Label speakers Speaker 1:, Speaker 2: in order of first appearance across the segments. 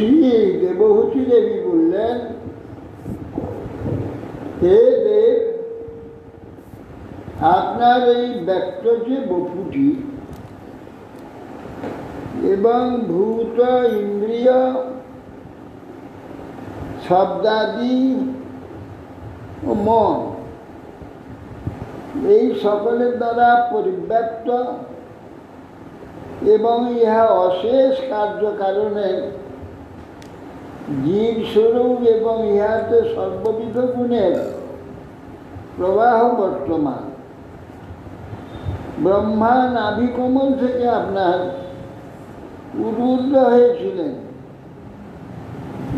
Speaker 1: শ্রী দেবহূতি দেবী বললেন, হে দেব, আপনার এই ব্যক্ত যে বপুটি এবং ভূত ইন্দ্রিয় শব্দাদি ও মন এই সকলের দ্বারা পরিব্যাপ্ত এবং ইহা অশেষ কার্যকারণে জীব স্বরূপ এবং ইহাতে সর্ববিধ গুণের প্রবাহ বর্তমান। ব্রহ্মা নাভিকমল থেকে আপনার উদ্বুদ্ধ হয়েছিলেন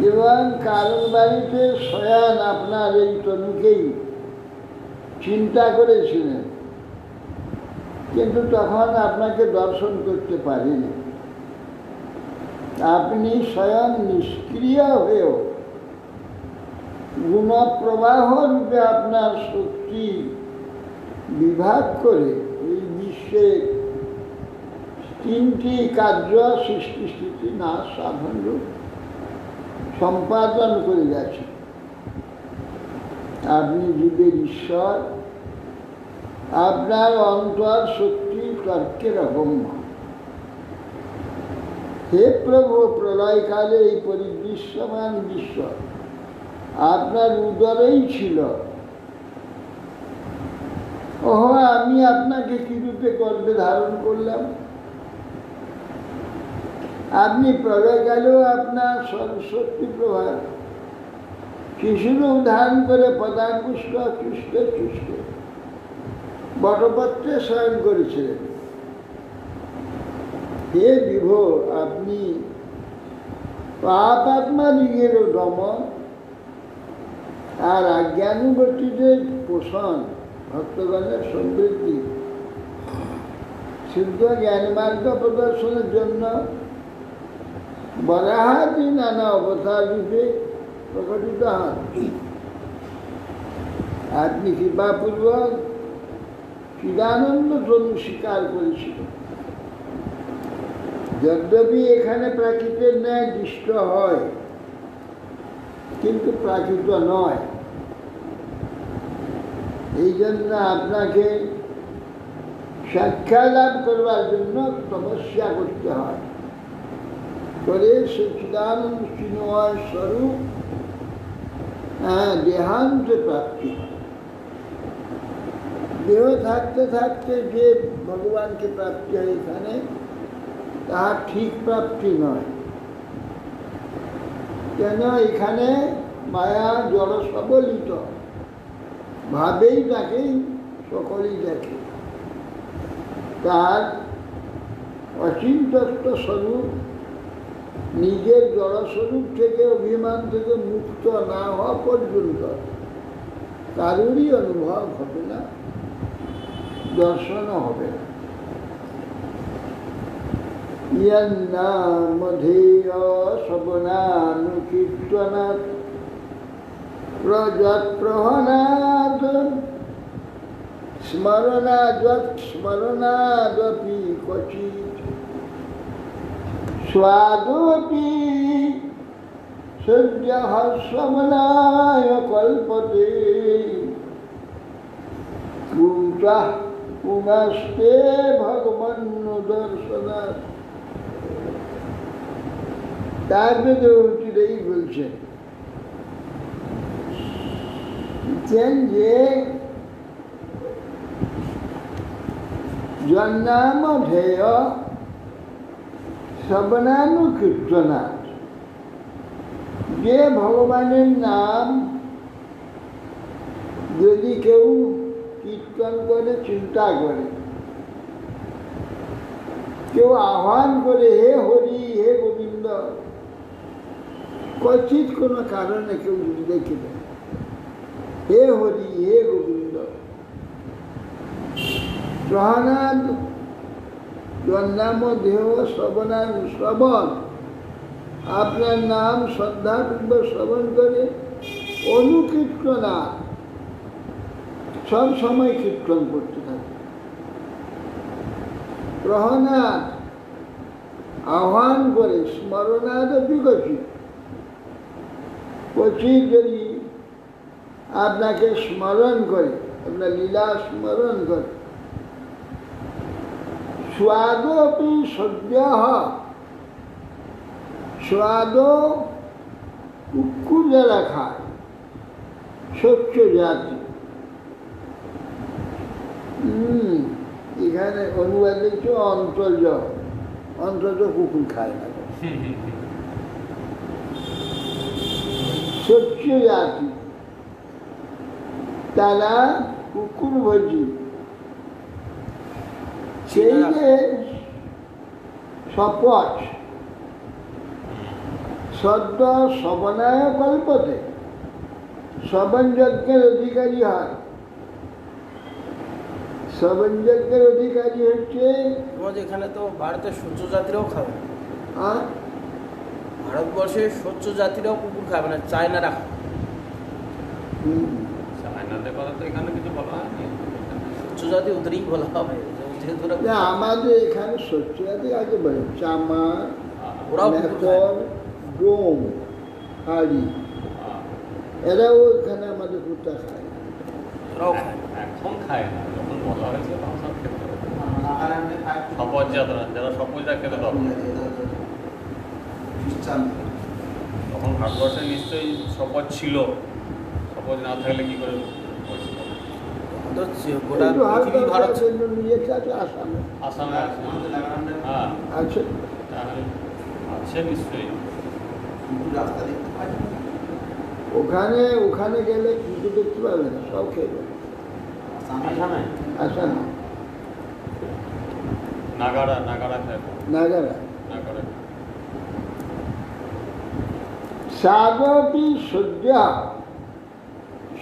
Speaker 1: এবং কারণ বাড়িতে শয়ান আপনার এই তনুকেই চিন্তা করেছিলেন, কিন্তু তখন আপনাকে দর্শন করতে পারেনি। আপনি স্বয়ং নিষ্ক্রিয় হয়েও গুণপ্রবাহ রূপে আপনার শক্তি বিভাগ করে এই বিশ্বের তিনটি কার্য সৃষ্টি স্থিতি নাশ সাধন রূপ সম্পাদন করে গেছেন। আপনি জীবের ঈশ্বর, আপনার অন্তর শক্তি তর্কের অগম্য। হে প্রভু, প্রলয়কালে এই পরিদৃশ্যমান বিশ্ব আপনার উদরেই ছিল। ওহো, আমি আপনাকে কি রূপে গর্ভে ধারণ করলাম? আপনি প্রলয়কালেও আপনার সরস্বতী প্রভা শিশুরূপ ধারণ করে পদাঙ্কুষ্ট চুষ্টে চুষ্টে বটপত্রে শয়ন করেছিলেন। হে বিভো, আপনি পাপাত্মা দিগেরও দমন আর অজ্ঞানুবর্তীদের পোষণ, ভক্তগণের সমৃদ্ধি, শুদ্ধ জ্ঞানমার্গ প্রদর্শনের জন্য বরাহাদি নানা অবতার রূপে প্রকটিত হন। আপনি কৃপাপূর্বক চিদানন্দ তনু স্বীকার করেছিলেন। যদ্যপি এখানে প্রাকৃতের ন্যায় দৃষ্ট হয়, কিন্তু প্রাকৃত নয়। এই জন্য আপনাকে সাক্ষাৎ লাভ করবার জন্য তপস্যা করতে হয়, করে সচ্চিদানন্দ চিন্ময় স্বরূপ দেহান্ত প্রাপ্তি। দেহ থাকতে থাকতে যে ভগবানকে প্রাপ্তি হয় এখানে, তাহা ঠিক প্রাপ্তি নয়। কেন? এখানে মায়া জড় সবলিত ভাবেই তাকেই সকলেই দেখে। তার অচিন্তস্ত স্বরূপ নিজের জড়স্বরূপ থেকে, অভিমান থেকে মুক্ত না হওয়া পর্যন্ত কারোরই অনুভব হবে না, দর্শনও হবে না। ইয়ন্নামধেয় শ্রবণানুকীর্তনাৎ প্রহনাৎ স্মরণাদপি ক্বচিৎ স্বাদোপি সদ্যঃ শ্রবণায় কল্পতে কুতঃ পুনস্তে ভগবন্নুদর্শনাৎ। তারপরে এই বলছেন যে জন্নামধেয় শ্রবণানুকীর্তনাৎ, যে ভগবানের নাম যদি কেউ কীর্তন করে, চিন্তা করে, কেউ আহ্বান করে, হে হরি, হে গোবিন্দ, কচিত কোনো কারণে কেউ যদি দেখে দেয়, হে হরি, হে গোবিন্দ, প্রহনাদ জন্নামধেয় শ্রবণ, আপনার নাম শ্রদ্ধাপূর্বক শ্রবণ করে, অনুকীর্তনা, সব সময় কীর্তন করতে থাকে, প্রহনাদ, আহ্বান করে, স্মরণাদপি ক্বচিৎ, ক্বচিৎ যদি আপনাকে স্মরণ করে, আপনার লীলা স্মরণ করে, স্বাদপি সদ্য, স্বাদ কুকুর যারা খায়, স্বচ্ছ জাতি। এখানে অনুবাদ দেখছো অন্তর্জ, অন্তর্জ কুকুর খায় না, স্বচ্ছ জাতি, তারা কুকুর ভোজি। সেই যে শপথ সদ্য সবনায় কল্পতে শ্রবণ যজ্ঞের অধিকারী হয়। শ্রবণ যজ্ঞের অধিকারী হচ্ছে,
Speaker 2: এখানে তো ভারতের সূর্য জাতিরাও খাবে,
Speaker 1: হ্যাঁ,
Speaker 2: ভারতবর্ষে সূর্য জাতিরাও কুকুর খাবে না, চায়নারা খাবে।
Speaker 3: চায়নাদের কথা তো এখানে কিছু বলা হয়নি,
Speaker 2: সূর্য জাতি ওদেরই বলা হবে, যেহেতু
Speaker 1: না আমাদের এখানে স্বচ্ছ জাতি আগে বলে চামা,
Speaker 2: ওরাও
Speaker 1: মেথর, ডোম, হাড়ি, এরাও এখানে আমাদের কুত্তা খায়।
Speaker 2: ওরাও খায়,
Speaker 3: এখন খায় না, যখন বলা হয়েছে তখন সব খেতে হবে। শপথ যাত্রা, যারা শপথ যা খেতে তখন ভারতবর্ষে নিশ্চয়ই শপথ ছিল, শপথ না থাকলে কি করে হয়েছিল?
Speaker 2: গোটা
Speaker 1: কিন্তু
Speaker 2: পৃথিবী ভারত
Speaker 1: জন্য নিয়ে আছে আসামে,
Speaker 3: আসামে আছে, হ্যাঁ
Speaker 1: আছে।
Speaker 3: আছে নিশ্চয়ই।
Speaker 1: ওখানে ওখানে গেলে কিছু দেখতে পাবে না, সব খেয়ে যাবে।
Speaker 3: আসামে
Speaker 1: আসামে
Speaker 3: নাগারা, নাগারা খায়,
Speaker 1: নাগারা
Speaker 3: নাগারা।
Speaker 1: সাগরটি সদ্য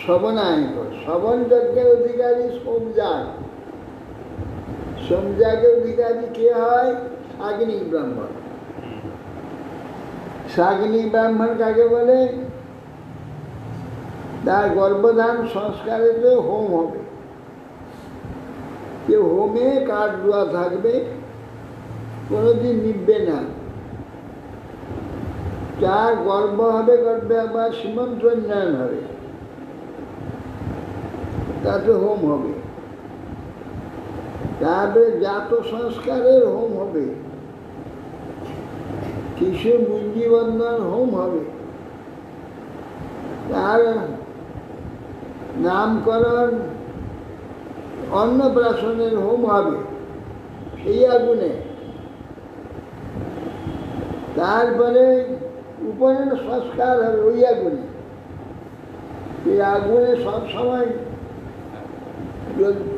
Speaker 1: শ্রবণায়ক, শ্রবণ যজ্ঞের অধিকারী সোমযাগ। সোমযাগের অধিকারী কে হয়? শাগিনী ব্রাহ্মণ। শাগিনী ব্রাহ্মণ কাকে বলে? তার গর্ভধান সংস্কারেতে হোম হবে, যে হোমে কাঠ দেওয়া থাকবে, কোনোদিন নিববে না। যার গর্ভ হবে, গর্ভে আবার সীমন্তোন্নয়ন হবে, তাতে হোম হবে। তারপরে জাত সংস্কারের হোম হবে, শিশু মুঞ্জিবন্ধন হোম হবে, তার নামকরণ অন্নপ্রাশনের হোম হবে সেই আগুনে। তারপরে উপনয়ন সংস্কার হবে ওই আগুনে। এই আগুনে সবসময়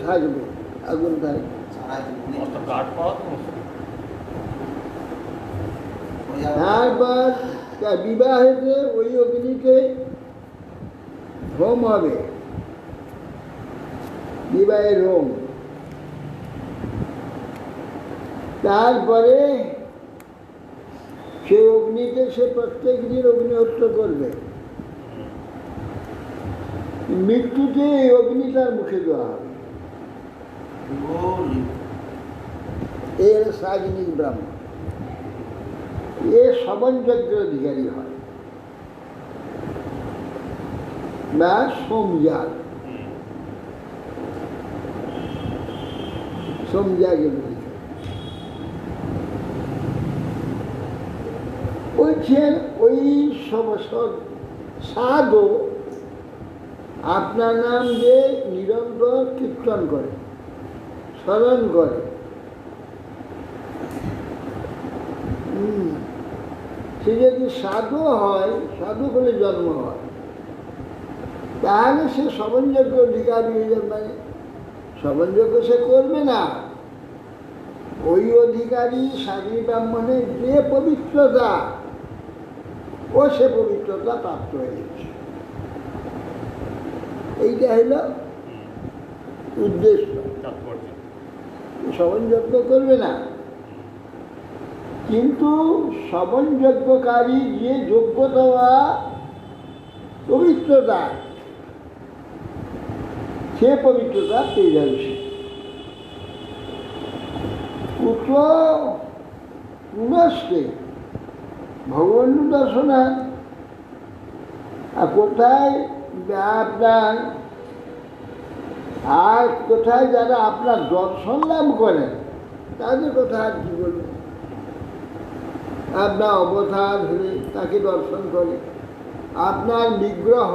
Speaker 1: থাকবে, আগুন থাকবে। তারপর বিবাহেতে ওই অগ্নিতে হোম হবে, বিবাহের হোম। তারপরে সে অগ্নিতে সে প্রত্যেক দিন অগ্নিহোত্র করবে। মৃত্যুতে এই অগ্নি তার মুখে দেওয়া হবে। এর শাগিনী ব্রাহ্মণ, এ শ্রবণ যজ্ঞের অধিকারী হয় বা সোমযাগ, সোমযাগের অধিকারী। বলছেন ওই সাধু আপনার নাম যে নিরন্তর কীর্তন করে, স্মরণ করে, সে যদি সাধু হয়, সাধু করে জন্ম হয়, তাহলে সে শ্রবণযোগ্য অধিকারী হয়ে যাবে। মানে শ্রবণযোগ্য সে করবে না, ওই অধিকারী শাগিনী ব্রাহ্মণের যে পবিত্রতা, ও সে পবিত্রতা প্রাপ্ত হয়ে যাচ্ছে। এইটা হল উদ্দেশ্য। শ্রবণযোগ্য করবে না, কিন্তু শ্রবণযোগ্যকারী যে যোগ্যতা বা পবিত্রতা, সে পবিত্রতা পেয়ে যাবে। পুত্র পুনস্তে ভগবন্ত দর্শনা আর কোথায় আপনার আর কোথায় যারা আপনার দর্শন লাভ করেন তাদের কথা আর কি বলবেন? আপনার অবতার হলে তাকে দর্শন করে, আপনার বিগ্রহ,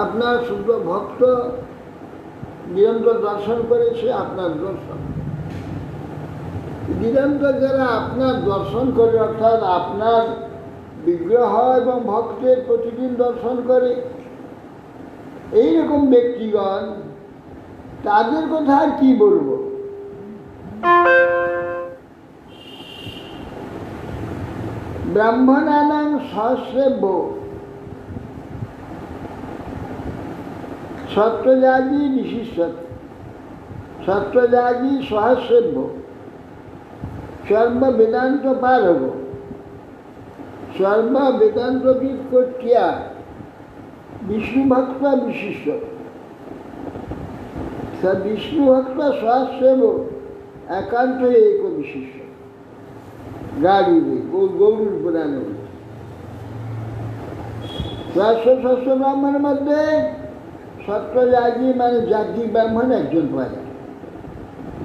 Speaker 1: আপনার শুদ্ধ ভক্ত নিরন্তর দর্শন করে, সে আপনার দর্শন। নিরন্তর যারা আপনার দর্শন করে, অর্থাৎ আপনার বিগ্রহ এবং ভক্তের প্রতিদিন দর্শন করে, এইরকম ব্যক্তিগণ, তাদের কথা আর কি বলবো? ব্রাহ্মণানাং সহস্রেভ্য সত্রজাগী বিশিষ্যত সত্রজাগী সহস্রেভ্য সর্ব বেদান্ত পারব সর্ব বেদান্তবিদ কর্তিয়া বিষ্ণু ভক্ত বিশিষ্ট বিষ্ণু ভক্ত সহস্রেভ একান্ত এক বিশিষ্ট গাড়িবে গৌরীর পুরাণে সহস্র ব্রাহ্মণের মধ্যে সত্রজাগী মানে জাগী ব্রাহ্মণ একজন পায়।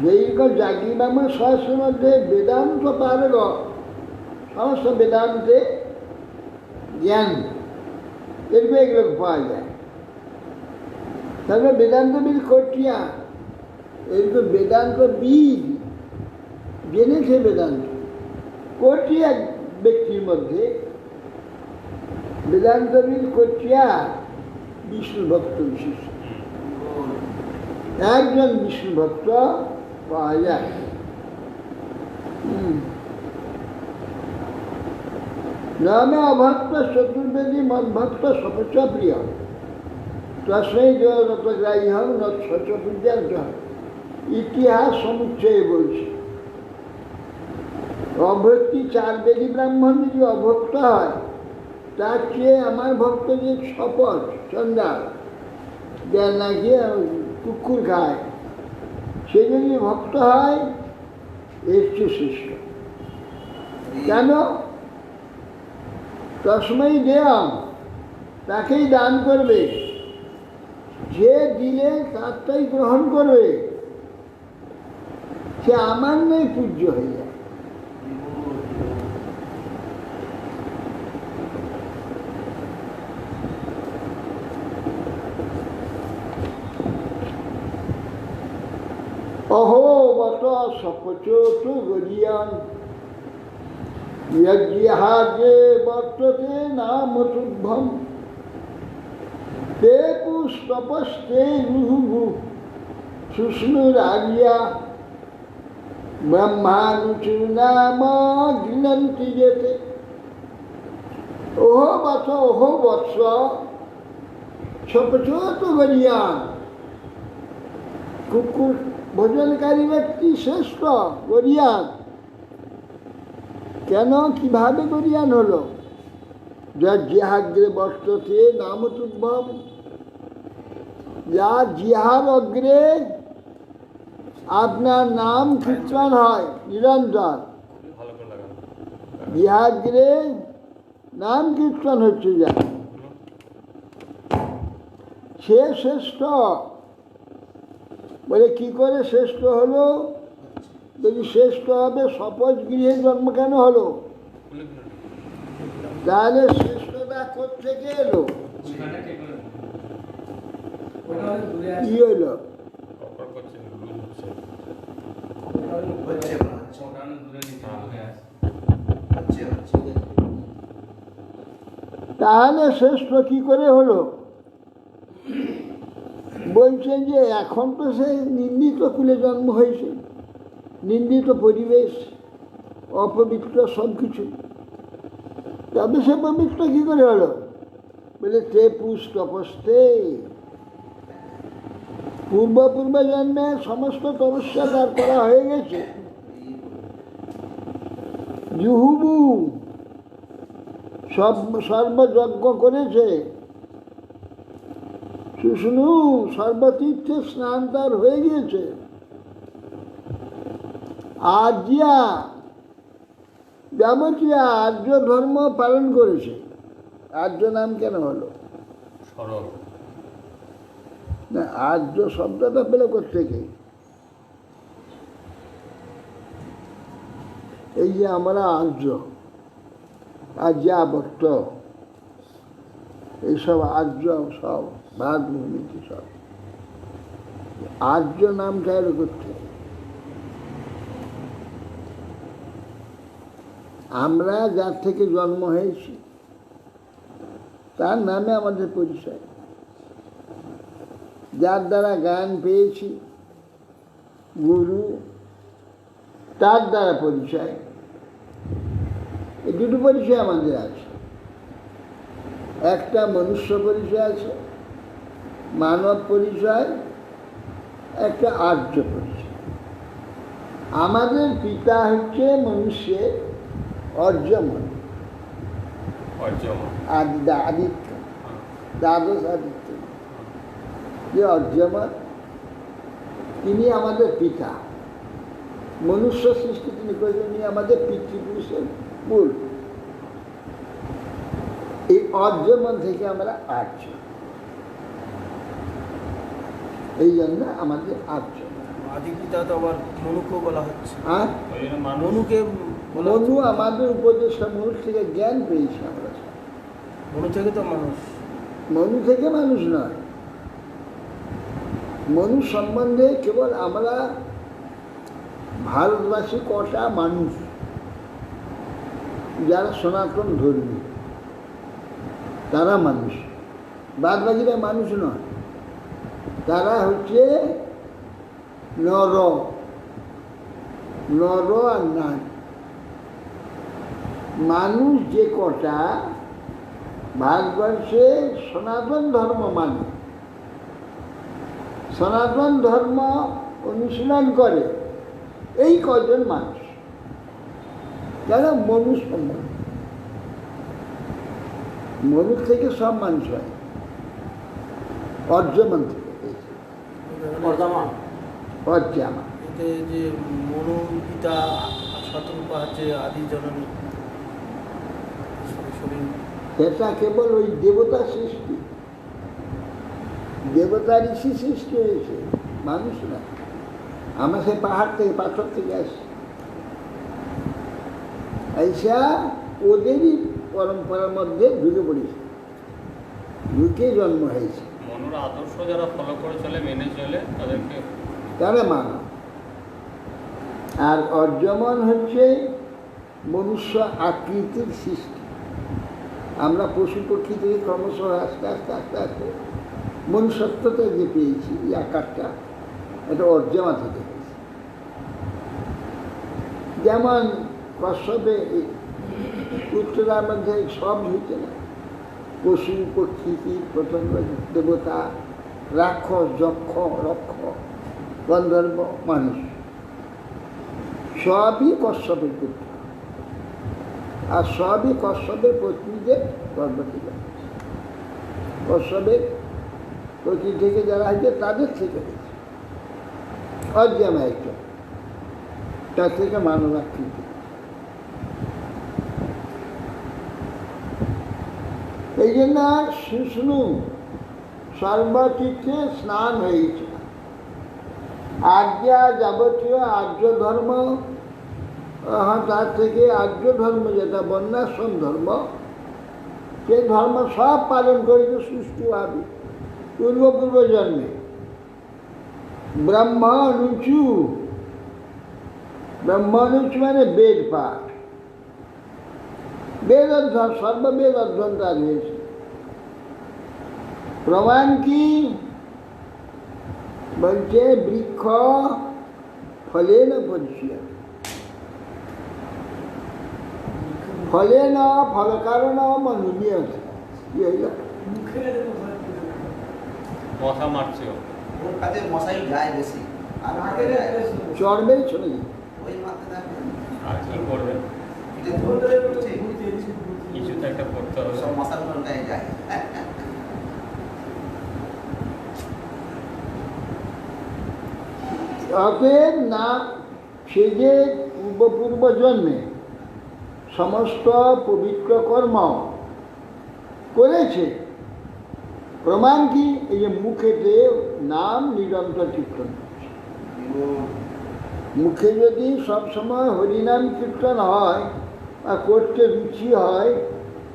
Speaker 1: যেইরকম জাগী ব্রাহ্মণ সহস্রের মধ্যে বেদান্ত পারগ, সমস্ত বেদান্তে জ্ঞান, এরকম এগুলো পাওয়া যায়। তারপরে বেদান্তবিদ কর্তিয়া, এরকম বেদান্তবিদ জেনেছে বেদান্ত, কোটি এক ব্যক্তির মধ্যে বেদান্তবিদ কর্তিয়া বিষ্ণু ভক্ত বিশিষ্ট একজন বিষ্ণু ভক্ত পাওয়া যায়। নামে অভক্ত চতুর্বেদী মদ্ভক্ত সপচ প্রিয় তস্মৈ দেবগ্রাহী হন নচপূজ্যান্ত ইতিহাস সমুচ্চয়ে বলছে। অভক্তি চার বেদী ব্রাহ্মণ যদি অভক্ত হয়, তার চেয়ে আমার ভক্ত যে শপথ চন্ডাল যার নাকি কুকুর খায়, সে যদি ভক্ত হয় এর চেয়ে শ্রেষ্ঠ। কেন? তস্মৈ দেয়ম, তাকেই দান করবে, যে দিলে তারটাই গ্রহণ করবে, সে আমার নয় পূজ্য হয়ে যায়। অহো বত সপচোত গরিয়ান যজ্ঞাহার্যে বর্ততে নামতুভ্যম তে পুস্তপস্তে রুহু সুষ্ণুরারিয়া ব্রহ্মানুচূর্ণাম গৃণন্তি যেতে। ওহো বৎস, ওহো বৎস সপচোত গরিয়ান, কুকুর ভোজনকারী ব্যক্তি শ্রেষ্ঠ গরিয়ান। কেন, কিভাবে গরিয়ান হলো? যার জিহাগ্রে বর্ততে নামতুভ্যম, যার জিহার অগ্রে আপনার নাম কীর্তন হয় নিরন্তর, জিহাগ্রে নাম কীর্তন হচ্ছে যা, সে শ্রেষ্ঠ। বলে কি করে শ্রেষ্ঠ হলো? যদি শ্রেষ্ঠ হবে, শপথ গৃহে জন্ম কেন হলো? তাহলে শ্রেষ্ঠতা কোত্থেকে এলো? কি হলো? তাহলে শ্রেষ্ঠ কি করে হলো? বলছেন যে এখন তো সে নিন্দিত কুলে জন্ম হয়েছে, নিন্দিত পরিবেশ, অপবিত্র সব কিছু, তবে সে পবিত্র কি করে হলো? বলে তে পুস্তপস্তে, পূর্ব জন্মে সমস্ত তপস্যা তার করা হয়ে গেছে। জুহুবু, সর্বযজ্ঞ করেছে। সুষ্ণু, সর্বতীর্থে স্নান তার হয়ে গিয়েছে। আর্যা, যাবতীয় আর্য ধর্ম পালন করেছে। আর্য নাম কেন হলো?
Speaker 3: সরল।
Speaker 1: না, আর্য শব্দটা পেল কোথেকে? এই যে আমরা আর্য, আর্যাবর্ত, এইসব আর্য সব ভারত ভূমিতে সব আর্য নামটা এলো কোথেকে? আমরা যার থেকে জন্ম হয়েছি তার নামে আমাদের পরিচয়, যার দ্বারা জ্ঞান পেয়েছি গুরু, তার দ্বারা পরিচয়। এই দুটো পরিচয় আমাদের আছে। একটা মনুষ্য পরিচয় আছে, মানব পরিচয়, একটা আর্য পরিচয়। আমাদের পিতা হচ্ছে মনুষ্যের অর্যমন, আদিত্য, দ্বাদশ আদিত্য, যে অর্যমন, তিনি আমাদের পিতা। মনুষ্য সৃষ্টি তিনি করেছেন, তিনি আমাদের পিতৃপুরুষের মূল। এই অর্যমন থেকে আমরা আর্য, এই জন্য আমাদের আর্য।
Speaker 2: আদি পিতা তো আবার মনুকেও বলা হচ্ছে।
Speaker 1: আর
Speaker 2: মনুকে
Speaker 1: মনু আমাদের উপদেশ, মনুষ থেকে জ্ঞান পেয়েছি আমরা।
Speaker 2: মনু থেকে তো মানুষ,
Speaker 1: মনু থেকে মানুষ নয়। মনু সম্বন্ধে কেবল আমরা ভারতবাসী কটা মানুষ যারা সনাতন ধর্মী, তারা মানুষ, বাদ বাকিরা মানুষ নয়। তারা হচ্ছে নর, নর আর নারী। মানুষ যে কটা ভারতবর্ষে সনাতন ধর্ম মানে, সনাতন ধর্ম অনুশীলন করে, এই কজন মানুষ যারা মনু সম্বন্ধ। মনুর থেকে সব মানুষ হয়, অর্যমান থেকে, অর্যামা।
Speaker 2: এতে যে মনু পিতা শতরূপা হচ্ছে আদি জননী,
Speaker 1: সেটা কেবল ওই দেবতা সৃষ্টি, দেবতা ঋষি সৃষ্টি হয়েছে, মানুষ না। আমরা সেই পাহাড় থেকে, পাথর থেকে আসি, এইসা ওদেরই পরম্পরার মধ্যে ঢুকে পড়েছে, ঢুকে জন্ম হয়েছে।
Speaker 3: মনুর আদর্শ যারা ফলো করে চলে, মেনে চলে, তাদেরকে
Speaker 1: তারা মানব। আর অর্যমন হচ্ছে মনুষ্য আকৃতির সৃষ্টি। আমরা পশু পক্ষী থেকে ক্রমশ আস্তে আস্তে আস্তে আস্তে মনুষ্যত্বটা যে পেয়েছি, এই আকারটা, এটা অর্যমা থেকে হয়েছে। যেমন কশ্যপে উত্তরার মধ্যে সব হয়েছে না, পশু পক্ষী, কীট পতঙ্গ, দেবতা, রাক্ষস, যক্ষ, রক্ষ, গন্ধর্ব, মানুষ, সবই কশ্যপের পুত্র। আর সবই কশ্যপের পত্নীদের গর্ভ থেকে, কশ্যপের পত্নী থেকে যারা হয়েছে তাদের থেকে হয়েছে অর্যমা একটা, তার থেকে মানব আকৃতি। এই জন্য শুষ্ণু সর্বতীর্থে স্নান হয়েছে। আর্যা যাবতীয় আর্য ধর্ম, তার থেকে আর্য ধর্ম যেটা বর্ণাশ্রম ধর্ম, সে ধর্ম সব পালন করেছে সুষ্ঠুভাবে পূর্ব জন্মে। ব্রহ্মানুচু, ব্রহ্মানুচু মানে বেদ পাঠ, বেদ অধ্যয়ন, সর্ববেদ অধ্যয়ন তার হয়েছে। প্রমাণ কি বলছে? বৃক্ষ ফলে না পরিচয়, ফলে না ফল কারণ মনুনীয়
Speaker 3: মশা মারছে,
Speaker 4: ওর কাছে মশাই যায় বেশি, আর
Speaker 1: চড়বে চলে যাবে।
Speaker 4: ওই মাত্রা
Speaker 3: আর কি করবেন? কিছু তো একটা করতে হবে।
Speaker 4: সব মশার গায়ে যায়।
Speaker 1: অতএব না, সে যে পূর্ব জন্মে সমস্ত পবিত্র কর্ম করেছে। প্রমাণ কি? এই যে মুখেতে নাম নিরন্তর কীর্তন করছে। মুখে যদি সবসময় হরিনাম কীর্তন হয় বা করতে রুচি হয়,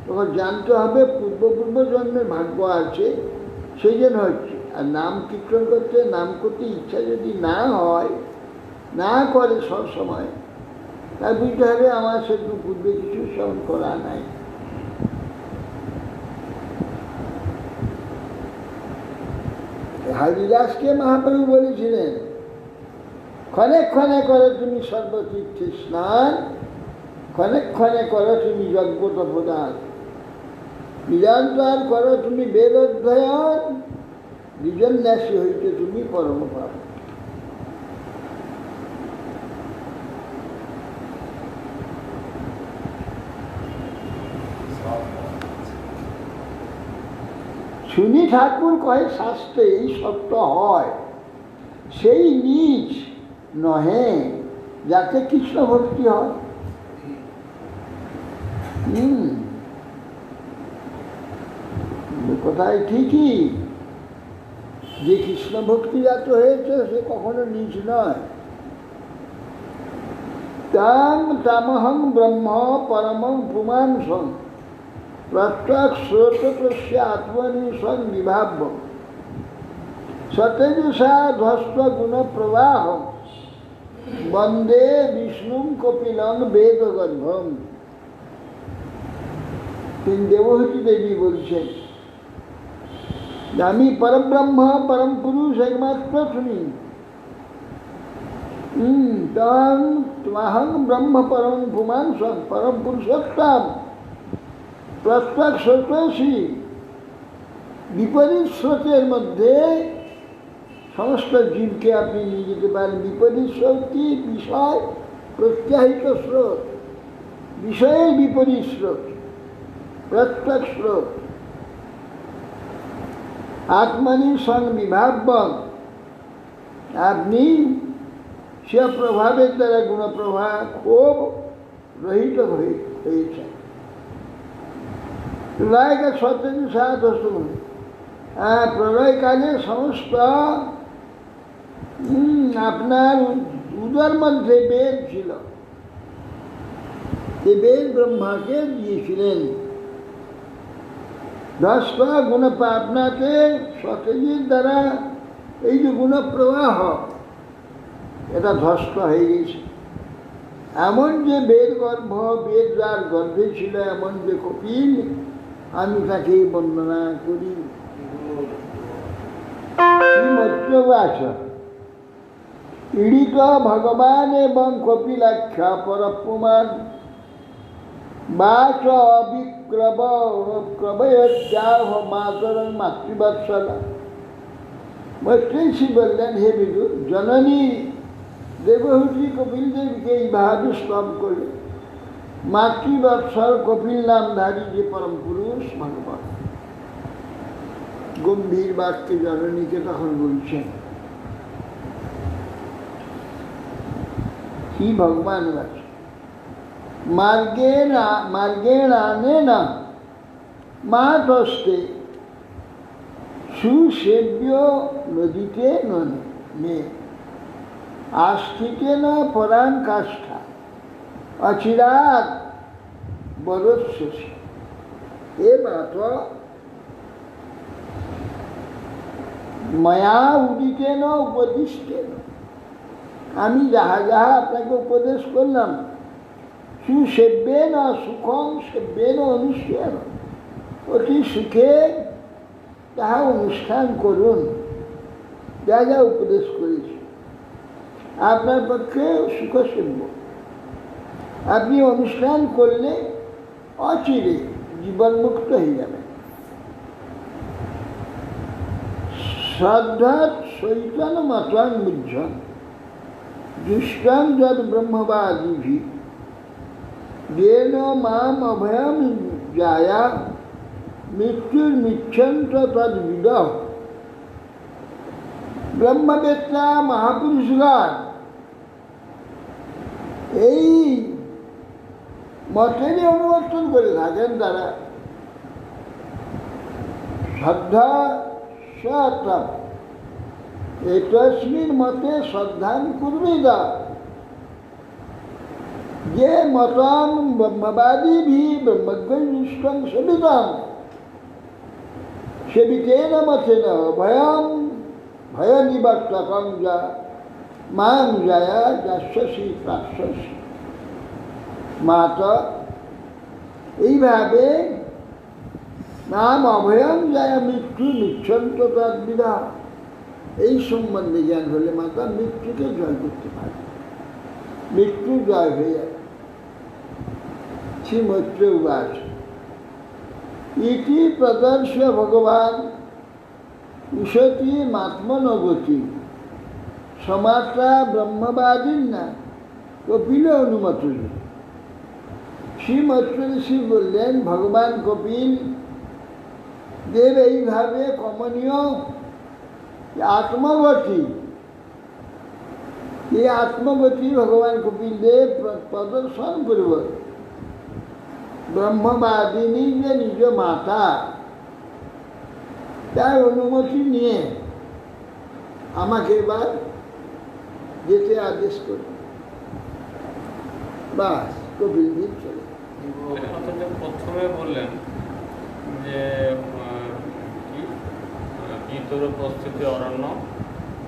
Speaker 1: তখন জানতে হবে পূর্ব জন্মের ভাগ্য আছে, সেই জন্য হচ্ছে। আর নাম কীর্তন করতে, নাম করতে ইচ্ছা যদি না হয়, না করে সব সময়, তা বুঝতে হবে আমার সেটুকু পূর্বে কিছু শ্রবণ করা নাই। হরিদাসকে মহাপ্রভু বলেছিলেন, ক্ষণে ক্ষণে করো তুমি সর্বতীর্থে স্নান, ক্ষণে ক্ষণে করো তুমি যজ্ঞ তপদান, নিরন্তর করো তুমি বেদ অধ্যয়ন, নিজন্যাসী হইতে তুমি পরম পাপ। শুনি ঠাকুর কহে শাস্ত্রে এই সত্য হয়, সেই নিজ নহে যাতে কৃষ্ণ ভক্তি হয়। কোথায় ঠিকই যে কৃষ্ণ ভক্তি যাত হয়েছে সে কখনো নিজ নয়। তাম তামহং ব্রহ্ম পরমং পুমাংসং প্রত্যক স্রোতস্য আত্মনি সং বিভাব্য সতেজসা ধ্বস্ত গুণ প্রবাহ বন্দে বিষ্ণু কপিলং বেদগর্ভম। তিনি দেবহূতি দেবী বলছেন, আমি পরব্রহ্ম পরম পুরুষ একমাত্র শুনি। তাহং ব্রহ্ম পরম পুমাংসং পরম পুরুষোত্তম প্রত্যেক স্রোতসী। বিপরীত স্রোতের মধ্যে সমস্ত জীবকে আপনি নিয়ে যেতে পারেন। বিপরীত স্রোত কি? বিষয় প্রত্যাহিত স্রোত, বিষয়ের বিপরীত স্রোত, প্রত্যেক স্রোত। আত্মনি সং বিভাব্যং, আপনি সে প্রভাবের দ্বারা গুণপ্রভা খুব রহিত হয়েছেন। প্রলয়কে সতেজ সাত শুন, প্রলয়কালে সমস্ত আপনার উদর মধ্যে বেদ ছিল, এই বেদ ব্রহ্মাকে দিয়েছিলেন। দশটা গুণ আপনাকে সতেজের দ্বারা এই যে গুণপ্রবাহ, এটা ধ্বস্ত হয়ে গেছে। এমন যে বেদ গর্ভ, বেদ যার গর্ভে ছিল, এমন যে কপিল, আমি তাকে বন্দনা করি। শ্রীমদ্বাচ ঈড়িত ভগবান এবং কপিলাখ্যা পরপুমান বাচ অবিক্রব ক্রবয়োজ্জাহ মাতর মাতৃবৎসলা। মৈত্রেয়ী বললেন, হে বিদুর, জননী দেবহূতি কপিল দেবীকে এইভাবে স্তব করলেন। মাতৃবৎসল কপিল নামধারী যে পরম পুরুষ ভগবান, গম্ভীর বাক্যে জননীকে তখন বলছেন। কি ভগবান আছে? মার্গেণানে না মাতস্তে সুসেব্য নদীতে নে আস্থিতে না পরাং কাষ্ঠা অচিরাত বরোৎসসী। এ মাত মায়া উদিতেন উপদিষ্টেন, আমি যাহা যাহা আপনাকে উপদেশ করলাম, সুসেব্যেন সুখম সেব্যেন অনুষ্ঠেন, অতি সুখে তাহা অনুষ্ঠান করুন। যা যা উপদেশ করেছি আপনার পক্ষে সুখসেব্য, আপনি অনুষ্ঠান করলে অচিরে জীবনমুক্ত হয়ে যাবেন। শ্রদ্ধাৎ শৈতন মতাং বুঝন দুষ্টং যদ ব্রহ্মবাদিভি যেন মাম অভয়ম জায়া মৃত্যুর মিচ্ছন্ত তদ বিদহ। ব্রহ্মবেত্তা মহাপুরুষগণ এই মতেরই অনুবর্তন করে থাকেন। তারা শ্রদ্ধা সাত্রাম এতস্মিন মতে শ্রদ্ধান কুর্মীদা যে মতাম ব্রহ্মবাদীভি ব্রহ্মজ্ঞনিষ্ঠং সেবিতাম সেবিতেন মতেন ভয় নিবর্তকং যা মাং জয়া যাস্যসি প্রাশ্যসি। মাতা এইভাবে নাম অভয়ং যায় মৃত্যু নিচ্ছন্ত তদ্বিধা, এই সম্বন্ধে জ্ঞান হলে মাতা মৃত্যুকে জয় করতে পারে, মৃত্যু জয় হয়ে যায়। শ্রীমৈত্র উবাচ ইতি প্রদর্শ্য ভগবান উশতি মাত্মনগতি সমাত্রা ব্রহ্মবাদীর না কপিল অনুমত। শ্রীমৈত্র ঋষি বললেন ভগবান কপিল দেব এইভাবে কমনীয় আত্মগতি, এই আত্মগতি ভগবান কপিল দেব প্রদর্শন করব। ব্রহ্মবাদিনী যে নিজ মাতা তার অনুমতি নিয়ে আমাকে এবার যেতে আদেশ করবে। বাস কপিল দেব চলে।
Speaker 3: অথচ প্রথমে বললেন যে কি তোর প্রস্তুতি অরণ্য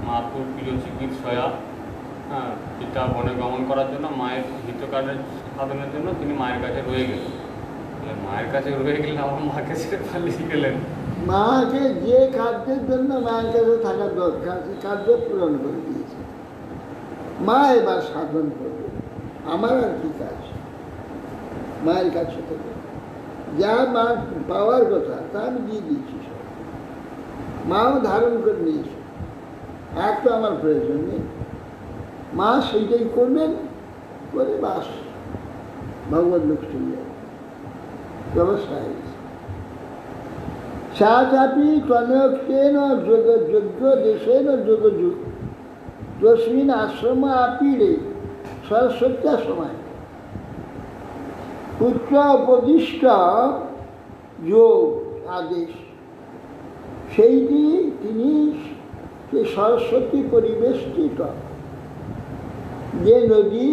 Speaker 3: মাতুর প্রিয় চিকিৎসয়া, হ্যাঁ, পিতা বনে গমন করার জন্য মায়ের হিতকার্যের সাধনের জন্য তিনি মায়ের কাছে রয়ে গেলেন। মায়ের কাছে রয়ে গেলেন, আমার মাকে ছেড়ে পালিয়ে গেলেন।
Speaker 1: মাকে যে কার্যের জন্য মায়ের কাছে থাকা দরকার সে কার্য পূরণ করে দিয়েছে। মা এবার সাধন করবে, আমার আর কি কাজ? মায়ের কাছে থেকে যা মা পাওয়ার কথা তা আমি দিয়ে দিয়েছি, সব মাও ধারণ করে নিয়েছে, আর তো আমার প্রয়োজন নেই। মা সেইটাই করবেন, করে বাস ভগবত লোক চলে যাবে, ব্যবস্থা হয়েছে। সাথী তনকেন যোগ্য দেশেন যোগযুগ তস্মিন আশ্রম আপিড়ে সরস্বত্যা সময় পুত্র উপদিষ্ট যোগ আদেশ, সেইটি তিনি সেই সরস্বতী পরিবেষ্টিত যে নদী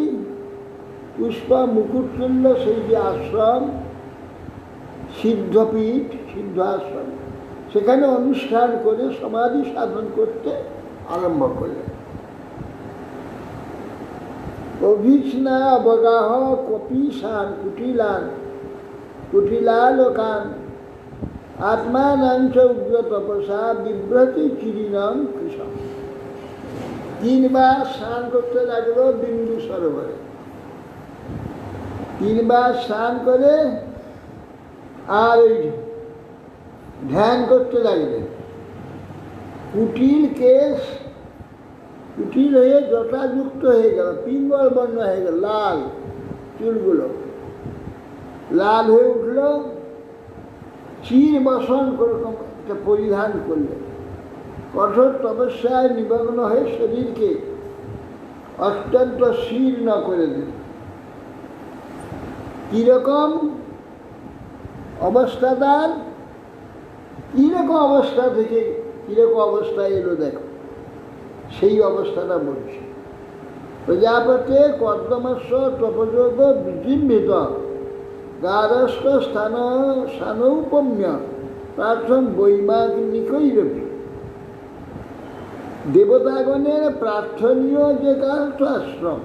Speaker 1: পুষ্প মুকুটতুল্য সেই যে আশ্রম সিদ্ধপীঠ সিদ্ধ আশ্রম, সেখানে অনুষ্ঠান করে সমাধি সাধন করতে আরম্ভ করলেন। অভিষ্ণা অবগাহ কপিশান কুটিলালোকান আত্মানাঞ্চ উগ্র তপসা বিভ্রতি চিরিণম কৃষক। 3 বার স্নান করতে লাগলো বিন্দু সরোবরে, 3 বার স্নান করে আর ওই ধ্যান করতে লাগলেন। কুটিল কেশ কুটিল হয়ে জটাযুক্ত হয়ে গেল, পিঙ্গল বর্ণ হয়ে গেল, লাল চুলগুলো লাল হয়ে উঠল। চির বসন কোরকম একটা পরিধান করলেন, কঠোর তপস্যায় নিমগ্ন হয়ে শরীরকে অত্যন্ত শীর্ণ করে দিল। কীরকম অবস্থা তার, কীরকম অবস্থা থেকে কীরকম অবস্থায় এলো দেখো, সেই অবস্থাটা বলছে। প্রজাপতে কর্দমস্য তপযোগ বিজিম্বিত দ্বারস্থ স্থানৌপম্য প্রার্থন বৈমাগ্নিকৈরপি। দেবতাগণের প্রার্থনীয় যে কাষ্ট আশ্রম,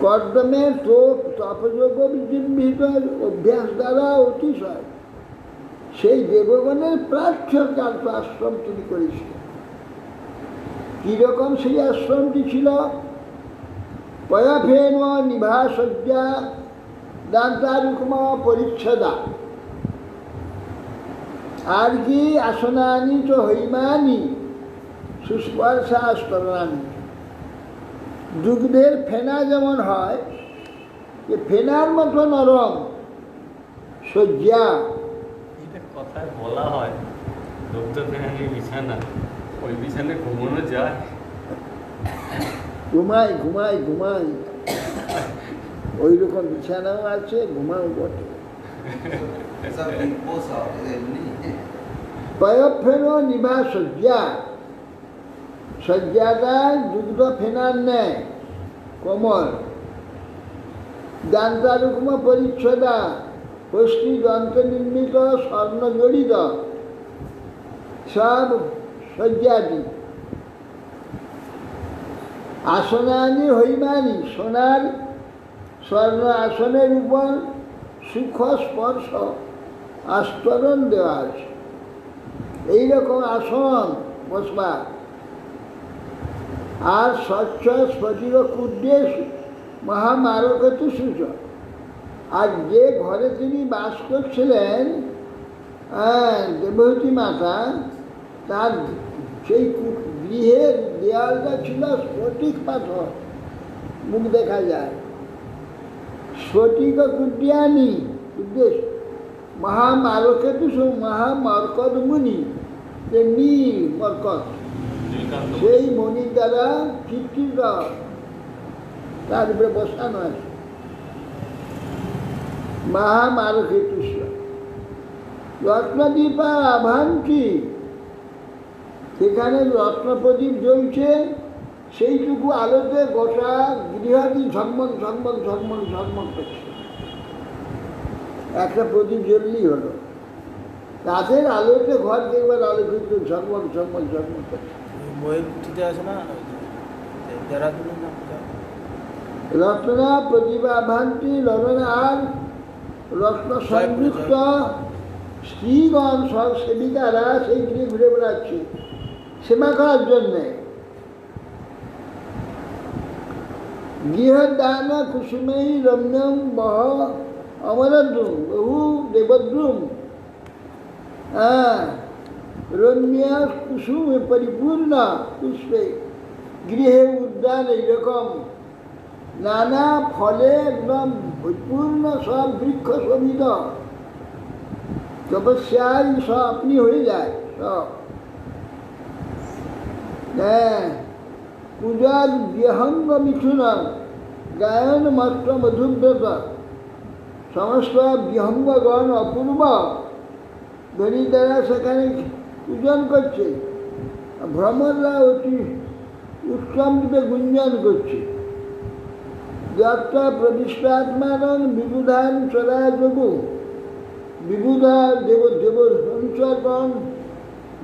Speaker 1: কর্দমে তপযোগ বিজিম্বিত অভ্যাস দ্বারা অতিশয় সেই দেবগণের প্রার্থ কার্য আশ্রম তিনি করেছিলেন। কীরকম সেই আশ্রমটি ছিল? পয়াফেন নিভাসজ্জা দান্তারুকম পরিচ্ছদা আর কি আসনানি চ হৈমানি সুস্পর্শাস্তরানি। দুগ্ধের ফেনা যেমন হয়, যে ফেনার মতো নরম শয্যা,
Speaker 3: এটা কথায় বলা হয় দুগ্ধ ফেনানি বিছানা, ওই বিছানায় ঘুমানো যায়?
Speaker 1: ঘুমাই ঘুমাই ঘুমাই, ওই রকম বিছানাও আছে, ঘুমাও বটে।
Speaker 4: এসব বিপদ সব এমনি
Speaker 1: পয়ফেন নিভা শয্যা, শয্যাটা দুগ্ধ ফেনার নেয় কোমল, দান্তারুগ্ম পরিচ্ছদা, হস্তি দন্ত নির্মিত স্বর্ণ জড়িত সব শয্যাদি। আসনানি হৈমানি, সোনার স্বর্ণ আসনের উপর সুখ স্পর্শ আস্তরণ দেওয়া আছে। এইরকম আসন বসবার। আর স্বচ্ছ স্ফটিক কুদ্দেশ মহামারকতু সূচক। আর যে ঘরে তিনি বাস করছিলেন দেবহতী মাতা, তার সেই গৃহের দেয়ালটা ছিল স্ফটিক পাথর, মুখ দেখা যায়। স্ফটিক কুদ্যানি উদ্দেশ্য মহামারকেতু মহামর্কত মুনি, যে নীল মর্কত, সেই মণির দ্বারা চিত্রিত, তার উপরে বসানো আছে মহামারকেতু। রত্নদীপা আভান্তি, সেখানে রত্নপ্রদীপ জ্বলছে, সেইটুকু আলোতে গোটা গৃহটি ঝকমক ঝকমক ঝকমক ঝকমক করছে। একটা প্রদীপ জ্বললেই হলো, রাতের আলোতে ঘর দেখবার আলোকিত ঝকমক ঝকমক ঝকমক করছে।
Speaker 2: ময়ের উঠিতে আছে না দেরাদুনের নাম
Speaker 1: রত্না প্রতিভা ভান্তি রমনা, আর রত্ন সংযুক্ত স্ত্রীগণ সব সেবিকারা সেই গৃহে ঘুরে বেড়াচ্ছে সেবা করার জন্যে। গৃহদান কুসুমেই রম্যম বহ অমরদ্রুম, বহু দেবদ্রুম, রম্য কুসুমে পরিপূর্ণ পুষ্পে, গৃহে উদ্যান এইরকম নানা ফলে একদম পরিপূর্ণ সব বৃক্ষ শোভিত, তপস্যায় সব আপনি হয়ে যায় সব। পূজার বিহঙ্গ মিথুন গায়ন মাত্র মধুব্রত, সমস্ত বিহঙ্গগণ অপূর্ব ধ্বনি দ্বারা সেখানে পূজন করছে, ভ্রমররা অতি উত্তম রূপে গুঞ্জন করছে। যাত্রা প্রবিষ্টাত্মারণ বিবুধান চলা যোগু, বিবুধা দেব সঞ্চরগণ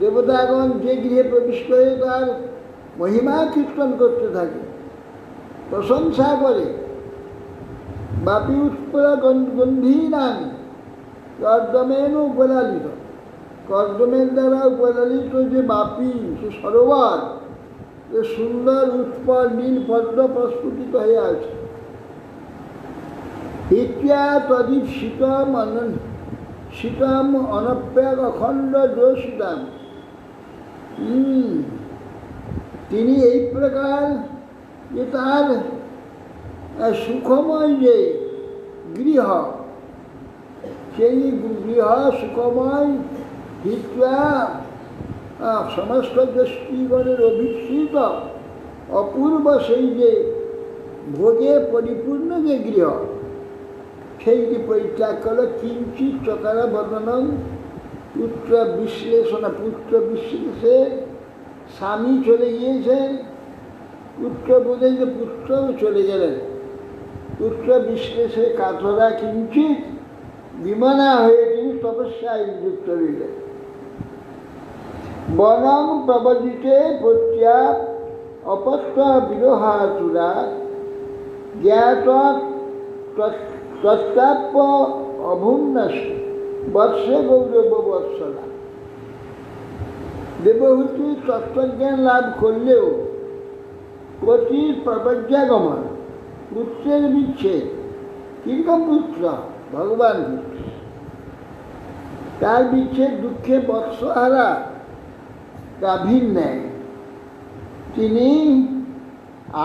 Speaker 1: দেবতাগণ যে গৃহে প্রবিষ্ট হয়ে তার মহিমা কীর্তন করতে থাকে, প্রশংসা করে। বাপি উৎপলা গন্ধীনান কর্দমেন উপলালিত, কর্দমের দ্বারা উপলালিত যে বাপি, সে সরোবর, যে সুন্দর উৎপল নীল পদ্ম প্রস্ফুটিত হয়ে আছে। হিত্যা তদীপ শীতম অনপ্যাক অখণ্ড যোশিতাম। তিনি এই প্রকার যে তার সুখময় যে গৃহ, সেই গৃহ সুখময় হিত্যা সমস্ত যে স্ত্রীগণের অভিষিত অপূর্ব সেই যে ভোগে পরিপূর্ণ যে গৃহ, সেইটি পরিত্যাগ করল। কিঞ্চিত চকারা বর্ণনম পুত্র বিশ্লেষে স্বামী চলে গিয়েছেন, পুত্র বোধে যে পুত্রও চলে গেলেন। পুত্র বিশ্লেষে কাতরা কিঞ্চিত বিমনা হয়ে তিনি তপস্যায় নিযুক্ত রইলেন। বনং প্রবজিতে প্রত্যা অপত্য বিরোহাতুরা জ্ঞাত তত্তাপ্য অভুন্নস বর্ষে গৌরব বর্ষলা। দেবহূতি তত্ত্বজ্ঞান লাভ করলেও পতির প্রপঞ্চাগমন, পুত্রের বিচ্ছেদ, কিরকম পুত্র? ভগবান পুত্র, তার বিচ্ছেদ দুঃখে বৎসহারা গাভীর নেয় তিনি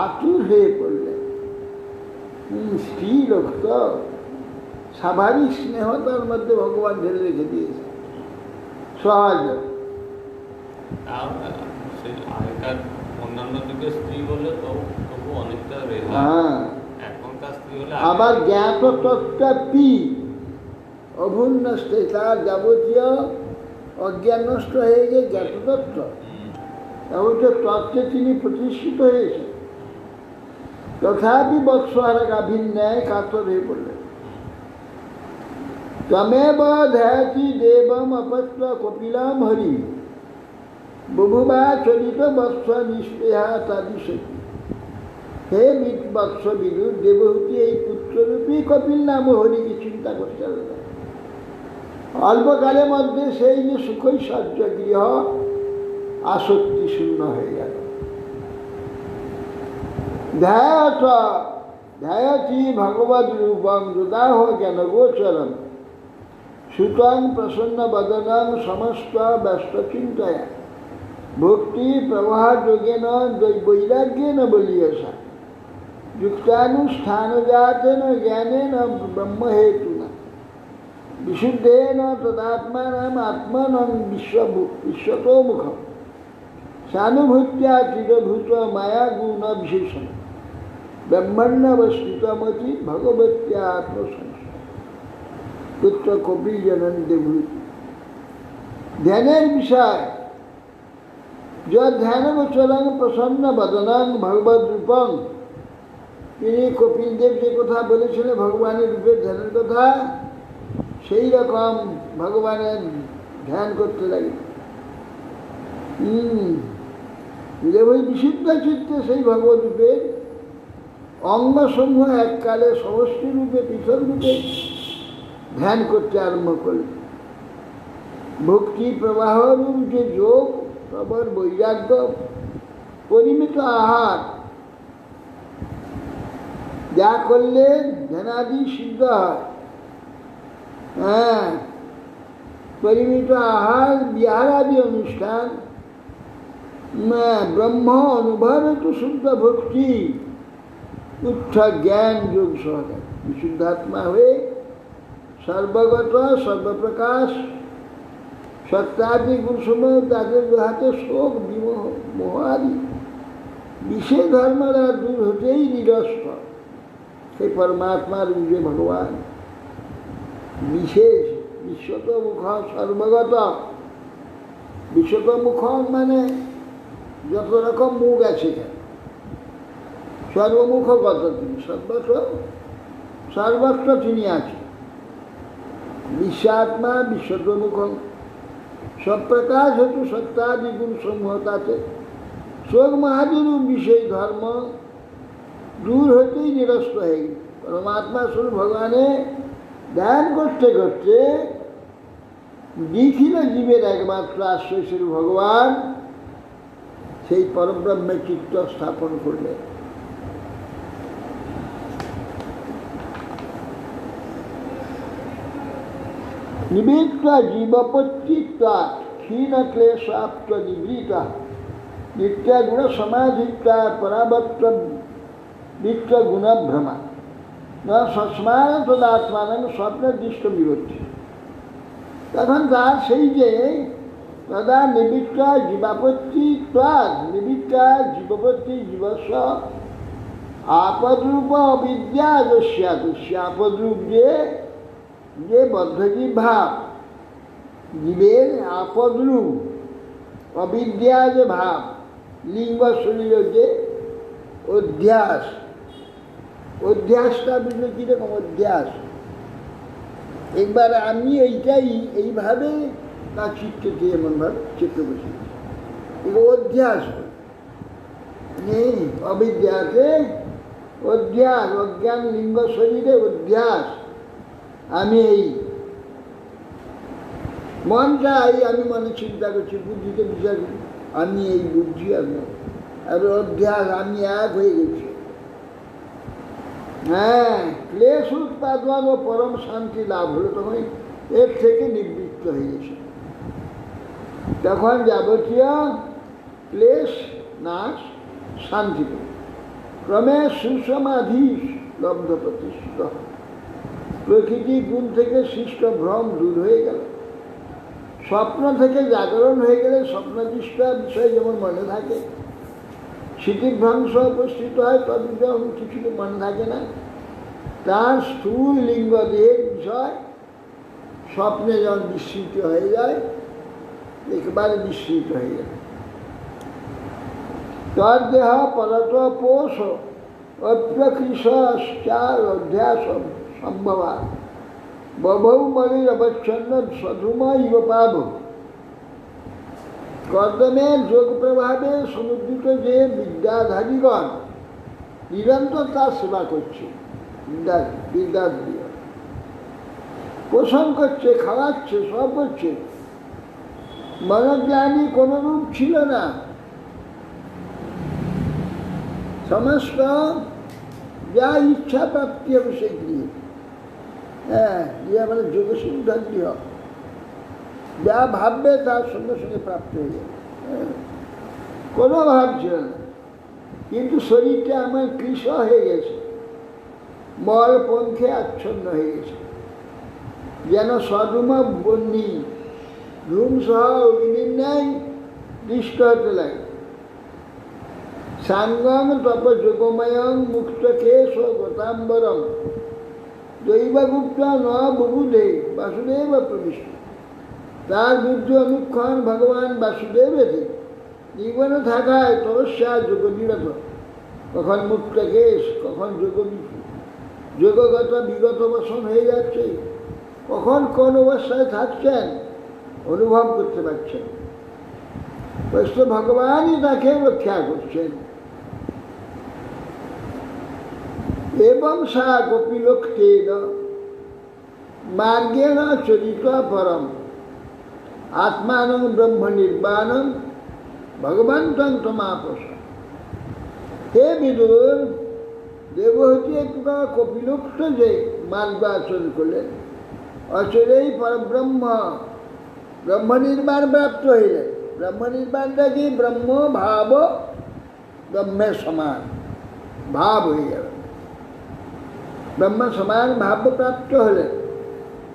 Speaker 1: আতুর হয়ে পড়লেন। স্ত্রী লোক তো স্বাভাবিক স্নেহ তার মধ্যে ভগবান ঢেলে রেখে দিয়েছে, সহজ।
Speaker 3: আগেকার অন্যান্য যুগের স্ত্রী বলে তো তবু অনেকটা রেহাই, এখনকার স্ত্রী হলে
Speaker 1: আবার জ্ঞাত তত্ত্বাপি অভুর নষ্টে, তার যাবতীয় অজ্ঞান নষ্ট হয়ে গিয়ে জ্ঞাততত্ত্ব যাবতীয় তত্ত্বে তিনি প্রতিষ্ঠিত হয়েছেন। তথাপি বৎসহারা গাভীর ন্যায় কাতর হয়ে পড়লেন। তমেব ধ্যাতি দেবম অপত্র কপিলাম হরি বহুবা চলিত বৎস নিষ্পেহা তাদিশতি। হে বৎস বিদুর, দেবহূতি এই পুত্ররূপী কপিল নাম হরিকে চিন্তা করতে হবে। অল্পকালের মধ্যে সেই যে সুখৈশ্বর্য গৃহ আসক্তি শূন্য হয়ে গেল। ধ্যায়তি ভগবদ রূপং দুদাহ জ্ঞান গোচরম সুতং প্রসন্ন বদনম সমস্ত ব্যস্ত চিন্তয়া ভক্তি প্রবাহ যোগেন বৈরাগ্যেন বলিয়সা যুক্তানুষ্ঠানজাতেন জ্ঞানেন ব্রহ্মহেতুনা বিশুদ্ধেন তদাত্মানাম আত্মনং বিশ্বতোমুখম সানুভূত্या চিরভূত মায়া গুণ বিশেষণ ব্রহ্মণ্যবস্থিতমতি ভগবত্या আত্মসংস্থ পুত্র কপিল জনন দেবহূতি। ধ্যানের বিষয় ধ্যানগোচরং প্রসন্ন বদনং ভগবদ রূপং, তিনি কপিলদেব যে কথা বলেছিলেন ভগবানের রূপে ধ্যানের কথা, সেই রকম ভগবানের ধ্যান করতে লাগে। ওই বিশুদ্ধ চিত্তে সেই ভগবত রূপের অঙ্গসমূহ এককালে সমষ্টি রূপে পৃথক রূপে ধ্যান করতে আরম্ভ করলেন। ভক্তি প্রবাহ রূপ যে যোগ, প্রবর বৈরাগ্য, পরিমিত আহার যা করলে ধ্যানাদি সিদ্ধ হয়। হ্যাঁ, পরিমিত আহার বিহারাদি অনুষ্ঠান, ব্রহ্ম অনুভব একটু শুদ্ধ ভক্তি, উচ্চ জ্ঞান যোগ সহকারে বিশুদ্ধাত্মা হয়ে সর্বগত সর্বপ্রকাশ সত্যাদি গুণসমূহ তাদের হাতে শোক বিমোহ মোহাদি বিশেষ ধর্মরা দূর হতেই নিরস্ত সেই পরমাত্মার যে ভগবান বিশেষ বিশ্বতমুখ সর্বগত। বিশ্বতমুখ মানে যত রকম মুখ আছে কেন, সর্বমুখগত তিনি, সর্বত্র তিনি আছেন। বিশ্বাত্মা বিশ্বতমুখ, সব প্রকাশ হেতু সত্যাদি গুণ সমূহ তাতে শোক মহাদিরূপ বিশেষ ধর্ম দূর হতেই নিরস্ত হয়ে গেল। পরমাত্মা স্বরূপ ভগবানে ধ্যান করতে করতে দেখিল জীবের একমাত্র আশ্রয় স্বরূপ ভগবান, সেই পরব্রহ্মে চিত্ত স্থাপন করলেন। নিবৃত্ত জীবপত্তিত্বা ক্ষীণ ক্লেশাপ্ত নিবৃতা নিত্যগুণ সমাধিত্বা পরাবর্ত নিত্য গুণভ্রমা ন সস্মান তদাত্মান স্বপ্নদৃষ্ট বিভক্তি। তখন তার সেই যে তদা নিবৃত্ত জীবাপত্তি ত্বাদ নিবৃত্তা জীবপত্তি জীবস্ব আপদরূপ অবিদ্যা যস্যাত, আপদরূপ যে বদ্ধজীব ভাব, জীবের আপদরূপ অবিদ্যা যে ভাব, লিঙ্গ শরীর যে অধ্যাস, অধ্যাসটা বুঝলে কীরকম অধ্যাস, একবার আমি এইটাই এইভাবে না চিত্তকে এমনভাবে চিত্ত বসে অধ্যাস নেই। অবিদ্যাকে অধ্যাস, অজ্ঞান লিঙ্গ শরীরে অধ্যাস। আমি এই মন চাই, আমি মনে চিন্তা করছি, বুদ্ধিতে বিচার করি, আমি এই বুদ্ধি, আমি আর অধ্যাস, আমি এক হয়ে গেছি। হ্যাঁ, ক্লেশ উৎপাদন ও পরম শান্তি লাভ হলো, তখন এর থেকে নিবৃত্ত হয়ে গেছে। তখন যাবতীয় ক্লেশ নাশ, শান্তি ক্রমে সুসমাধি লব্ধ প্রতিষ্ঠিত, প্রকৃতি গুণ থেকে সৃষ্ট ভ্রম দূর হয়ে গেল। স্বপ্ন থেকে জাগরণ হয়ে গেলে স্বপ্নদৃষ্ট বিষয় যেমন মনে থাকে, স্মৃতিভ্রংশ উপস্থিত হয়, তবে যখন কিছু মনে থাকে না, তার স্থূল লিঙ্গ দেহের বিষয় স্বপ্নে যেমন বিস্মৃত হয়ে যায়, একেবারে বিস্মৃত হয়ে যায়। তদ্দেহ পরত পোষ অপ্রকৃষার অধ্যাস সম্ভবা বভৌ মলির অবচ্ছন্ন সধুমা ইব পাব। কর্দমের যোগ প্রভাবে সমুদ্রিত যে বিদ্যাধারীগণ নিরন্তর তার সেবা করছে, বিদ্যা দিয়ে পোষণ করছে, খাওয়াচ্ছে, সব করছে। মনোজ্ঞানী কোন রূপ ছিল না, সমস্ত যা ইচ্ছা প্রাপ্তি হবে সে গৃহে। হ্যাঁ, ইয়ে মানে যোগসিদ্ধার গৃহ, যা ভাববে তার সঙ্গে সঙ্গে প্রাপ্ত হয়ে যাবে। কোনো ভাব ছিল না, কিন্তু শরীরটা আমার কৃষ হয়ে গেছে, মল পঙ্খে আচ্ছন্ন হয়ে গেছে, যেন সদুমা বন্যী ধূম সহ অগ্নির ন্যায় দৃষ্ট হতে লাগে। সাঙ্গম তপ যোগময়ং মুক্ত কেশ গতাম্বরম দৈবগুপ্ত ন বুবুধে বাসুদেব প্রবিষ্ট। তার বুদ্ধি অনুক্ষণ ভগবান বাসুদেব এতে জীবন থাকায় তপস্যা যোগ নিরত, কখন মুক্ত কেশ, কখন যোগগত বিগত বসন হয়ে যাচ্ছে, কখন কোন অবস্থায় থাকছেন অনুভব করতে পারছেন। বৈষ্ণ ভগবানই তাকে রক্ষা করছেন। এবং সা কপিলোক্তেন মার্গেণ চরিত পরম আত্মানং ব্রহ্ম নির্বাণং ভগবন্তং তমাপস। হে বিদুর, দেবহূতি একটু কপিলোক্ত যে মার্গ আচরণ করলেন, অচরেই পরব্রহ্ম ব্রহ্ম নির্বাণ প্রাপ্ত হইলেন। ব্রহ্ম নির্বাণটা কি? ব্রহ্ম ভাব, ব্রহ্মের সমান ভাব হয়ে গেল, ব্রহ্ম সমান ভাব প্রাপ্ত হলেন।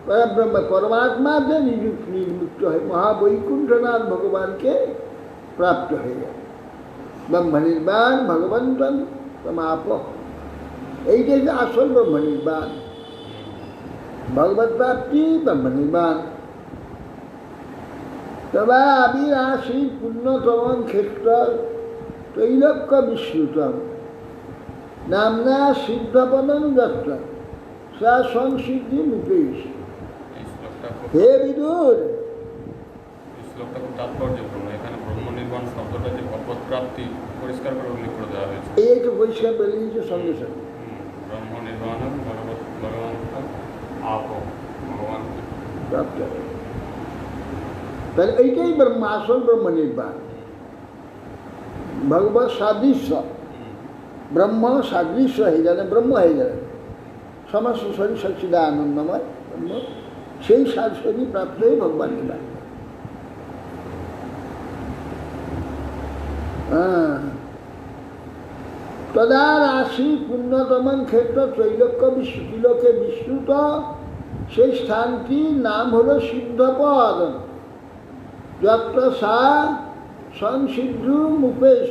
Speaker 1: পরব্রহ্ম পরমাত্মা যে নির্মুক্ত হয়, মহাবৈকুণ্ঠনাথ ভগবানকে প্রাপ্ত হয়ে গেল। ব্রহ্ম নির্বাণ ভগবন্তন তমাপ, এইটাই যে আসল ব্রহ্ম নির্বাণ, ভগবত প্রাপ্তি ব্রহ্ম নির্বাণ। তবে আবিরাশি পুণ্যতম ক্ষেত্র তৈলক্য বিশ্রুতম নামনা সিদ্ধপদম যত্র সা সংসিদ্ধি মুপেশ। হে বিদুর,
Speaker 3: এই শ্লোকটা খুব তাৎপর্যপূর্ণ। এখানে ব্রহ্ম নির্বাণ শব্দটা যে ভগবত প্রাপ্তি পরিষ্কার করে উল্লেখ করে দেওয়া হয়েছে।
Speaker 1: এই তো পরিষ্কার বলে দিয়েছে সঙ্গে সঙ্গে।
Speaker 3: ব্রহ্ম নির্বাণ ভগবান আপ, ভগবান
Speaker 1: প্রাপ্ত হবে। তাহলে এইটাই ব্রহ্ম, আসল ব্রহ্ম নির্বাণ। ভগবত সাদৃশ্য, ব্রহ্ম সাদৃশ্য হয়ে গেলেন, ব্রহ্ম হয়ে গেলেন, সমস্ত শরীর সচ্চিদা আনন্দময় ব্রহ্ম, সেই শরীর প্রাপ্ত হয়ে ভগবান নির্বাণ। তদা রাশি পুণ্যতম ক্ষেত্র ত্রৈলোক্য ত্রিলোকে বিশ্রুত, সেই স্থানটির নাম হলো সিদ্ধপদ, যত্র সা সংসিদ্ধু মুপেশ,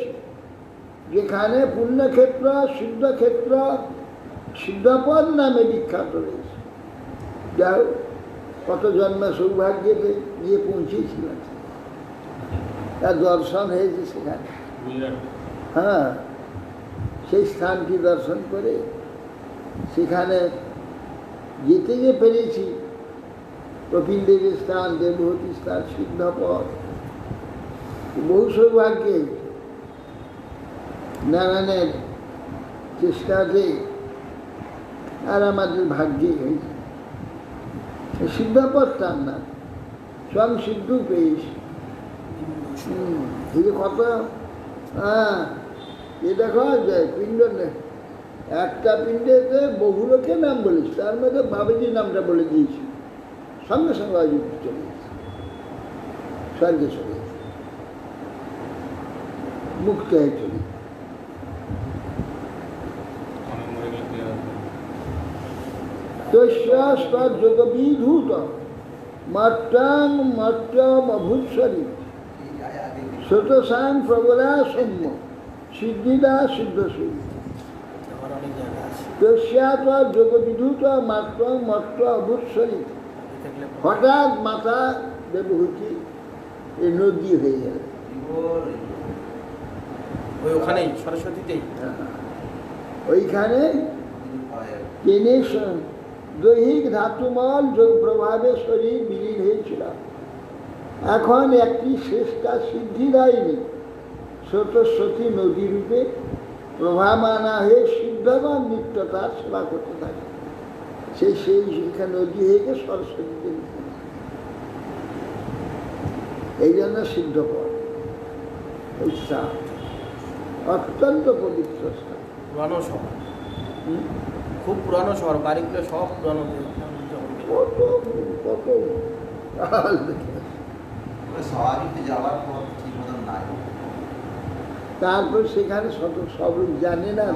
Speaker 1: যেখানে পুণ্যক্ষেত্র, সিদ্ধক্ষেত্র, সিদ্ধপদ নামে বিখ্যাত রয়েছে। যাও, কত জন্ম সৌভাগ্যে গিয়ে পৌঁছেছিলেন, তার দর্শন হয়েছে সেখানে। হ্যাঁ, সেই স্থানটি দর্শন করে সেখানে যেতে যে পেরেছি, কপিল দেবের স্থান, দেবহূতি স্থান, সিদ্ধপদ, বহু সৌভাগ্যে নারায়ণের চেষ্টাতে আর আমাদের ভাগ্যে হয়েছে। সিদ্ধপদ তার নাম, স্বয়ং সিদ্ধু পেয়েছি। এই যে কত, হ্যাঁ, এ দেখা যায় পিণ্ড, একটা পিণ্ডেতে বহু লোকের নাম বলেছি, তার মধ্যে বাবাজির নামটা বলে দিয়েছি, সঙ্গে সঙ্গে অযুক্ত চলে গেছে, স্বর্গে চলে গেছে, মুক্ত হয়ে চলে। যোগবিধূত মট্টাং মট্টম অভূৎসরী শ্রোতসাং প্রবলা সৌম্য সিদ্ধিদা সিদ্ধসূরি। তস্যাত যোগবিধূত মাত্র মট্ট অভূৎসরী
Speaker 2: দেখলে
Speaker 1: হঠাৎ মাথা ব্যবহূতি এই নদী হয়ে গেল।
Speaker 2: ওই ওখানেই সরস্বতীতেই
Speaker 1: ওইখানে তিনি দৈহিক ধাতুমল যোগ প্রভাবে শরীর বিলীন হয়েছিল। এখন একটি শেষটা সিদ্ধি দেয়নি, স্রোতস্বতী নদী রূপে প্রভামানা হয়ে সিদ্ধগণ নিত্য তার সেবা করতে থাকে। সেই সেখানে নদী হয়ে গিয়ে সরস্বতীতে মিশে। এই জন্য সিদ্ধ পথ ওই স্থান অত্যন্ত পবিত্র স্থান।
Speaker 2: পুরানো শহর, খুব পুরানো শহর, বাড়িগুলো সব পুরানো।
Speaker 1: কত কত কাল দেখে।
Speaker 4: স্বাভাবিক যাওয়ার পথ ঠিক মতন নাই।
Speaker 1: তারপর সেখানে সব জানে না,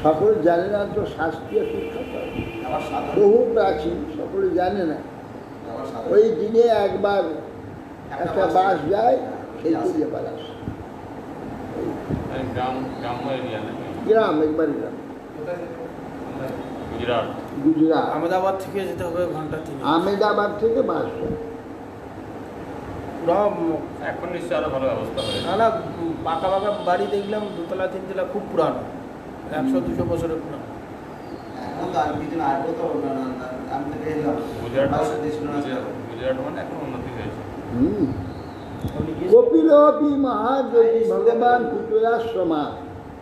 Speaker 1: সকলে জানে না, তো শাস্ত্রীয় শিক্ষা পায়।
Speaker 4: যাওয়ার সাধন
Speaker 1: বহু প্রাচীন, সকলে জানে না।
Speaker 4: যাওয়ার সাধন
Speaker 1: ওই দিনে একবার একটা বাস যায়, সেই থেকে বাস
Speaker 3: গ্রাম্য এরিয়া নাকি?
Speaker 1: গ্রাম, একবার গ্রাম,
Speaker 3: গুজরাট।
Speaker 1: গুজরাট।
Speaker 2: আহমেদাবাদ থেকে যেতে হবে ঘন্টা 3।
Speaker 1: আহমেদাবাদ থেকে বাস যায়।
Speaker 2: পুরো
Speaker 3: এখন নিশ্চয়ই আরো ভালো ব্যবস্থা হয়েছে।
Speaker 2: না না, পাকা পাকা বাড়ি দেখলাম, 2 তলা 3 তলা, খুব পুরানো, 100-200 বছরের পুরানো।
Speaker 4: এখন তো আর কিছু না, আগেও তো আমি তো গেলাম
Speaker 3: গুজরাট
Speaker 4: গুজরাট
Speaker 3: মানে এখন উন্নতি হয়েছে।
Speaker 2: আপনি গিয়েছেন?
Speaker 1: কপিলপি মহাযোগী ভগবান পিতুরাশ্রমা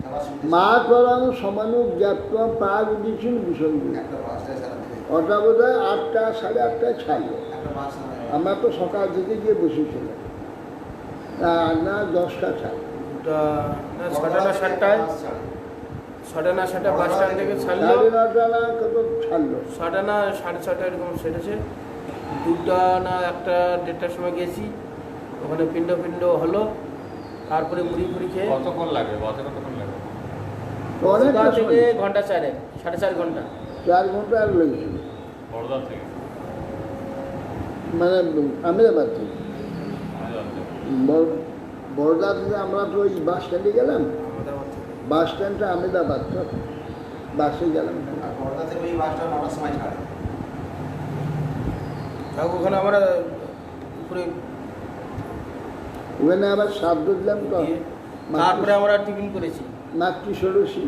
Speaker 4: যাওয়ার সুবিধা
Speaker 1: মাতরং সমানুক জ্ঞাপ্ত প্রাগ উদিছুন বিসঙ্গু।
Speaker 4: একটা বাসটায় সারা দিকে
Speaker 1: ওটা বোধ হয় 8টা 8:30টায় ছাড়লো।
Speaker 4: একটা বাস
Speaker 1: আমরা তো সকাল থেকে গিয়ে বসেছিলাম, না 10টা ছাড়লো।
Speaker 2: 6টা না 7টায়, 6টা না 7টা বাস স্ট্যান্ড থেকে ছাড়লো।
Speaker 1: 9:30 না কত ছাড়লো।
Speaker 2: 6টা না 6:30 এরকম সেটেছে। 2টা না 1টা 1:30টার সময় গেছি, ওখানে পিণ্ড হলো। তারপরে মুড়ি খেয়ে
Speaker 3: কতক্ষণ লাগে? বাসে কতক্ষণ লাগে?
Speaker 1: অনেকটা
Speaker 2: বরদা থেকে
Speaker 1: সময়,
Speaker 2: ঘন্টা 4, 4.5 ঘন্টা।
Speaker 1: 4 ঘন্টা আর লেগেছিল,
Speaker 3: বড়দা থেকে
Speaker 1: মানে আহমেদাবাদ থেকে।
Speaker 3: আহমেদাবাদ থেকে।
Speaker 1: বরদা থেকে আমরা তো ওই বাস স্ট্যান্ডে গেলাম,
Speaker 2: আহমেদাবাদ থেকে
Speaker 1: বাস স্ট্যান্ডটা আহমেদাবাদ, তো বাসে গেলাম।
Speaker 4: আর বড়দা থেকে ওই বাসটা 9টার সময় ছাড়ে।
Speaker 2: তাও ওখানে আমরা উপরে
Speaker 1: ওখানে আবার শ্রাদ্ধ দিলাম তো,
Speaker 2: গিয়ে তারপরে আমরা টিফিন করেছি।
Speaker 1: মাতৃ ষোড়শী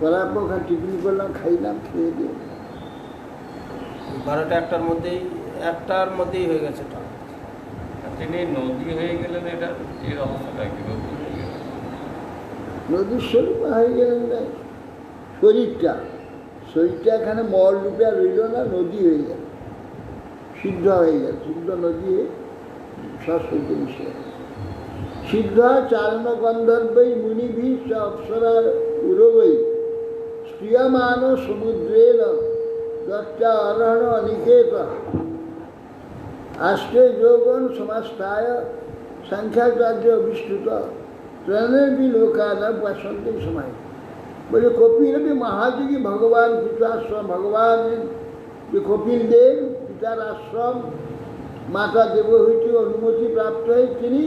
Speaker 1: করার পর ওখানে টিফিন করলাম, খাইলাম, খেয়ে দিয়ে
Speaker 2: 12টা 1টার মধ্যেই হয়ে গেছে।
Speaker 3: তিনি নদী হয়ে গেলেন, এটা এর অবস্থাটা কি? নদী হয়ে গেলেন।
Speaker 1: নদীর স্বরূপ হয়ে গেলেন না, শরীরটা এখানে মল রূপে আর রইল না, নদী হয়ে গেল, সিদ্ধ হয়ে গেল, সিদ্ধ নদী হয়ে সরস্বতী মিশে গেল। সিদ্ধ চারণ গন্ধর্বৈ মুনিভি অপ্সরার উরবৈ স্ত্রিয়মান সমুদ্রের দত্তা অরহণ অনিকেত আষ্টে যৌবন সমাস্থায় সংখ্যাচার্য অভিষ্ঠুত ত্রণের বিলোকানা বসন্তের সময়। বলে কপিলবি মহাযোগী ভগবান পিতাশ্রম, ভগবান কপিল দেব পিতার আশ্রম, মাতা দেবহূতি অনুমতি প্রাপ্ত হয়ে তিনি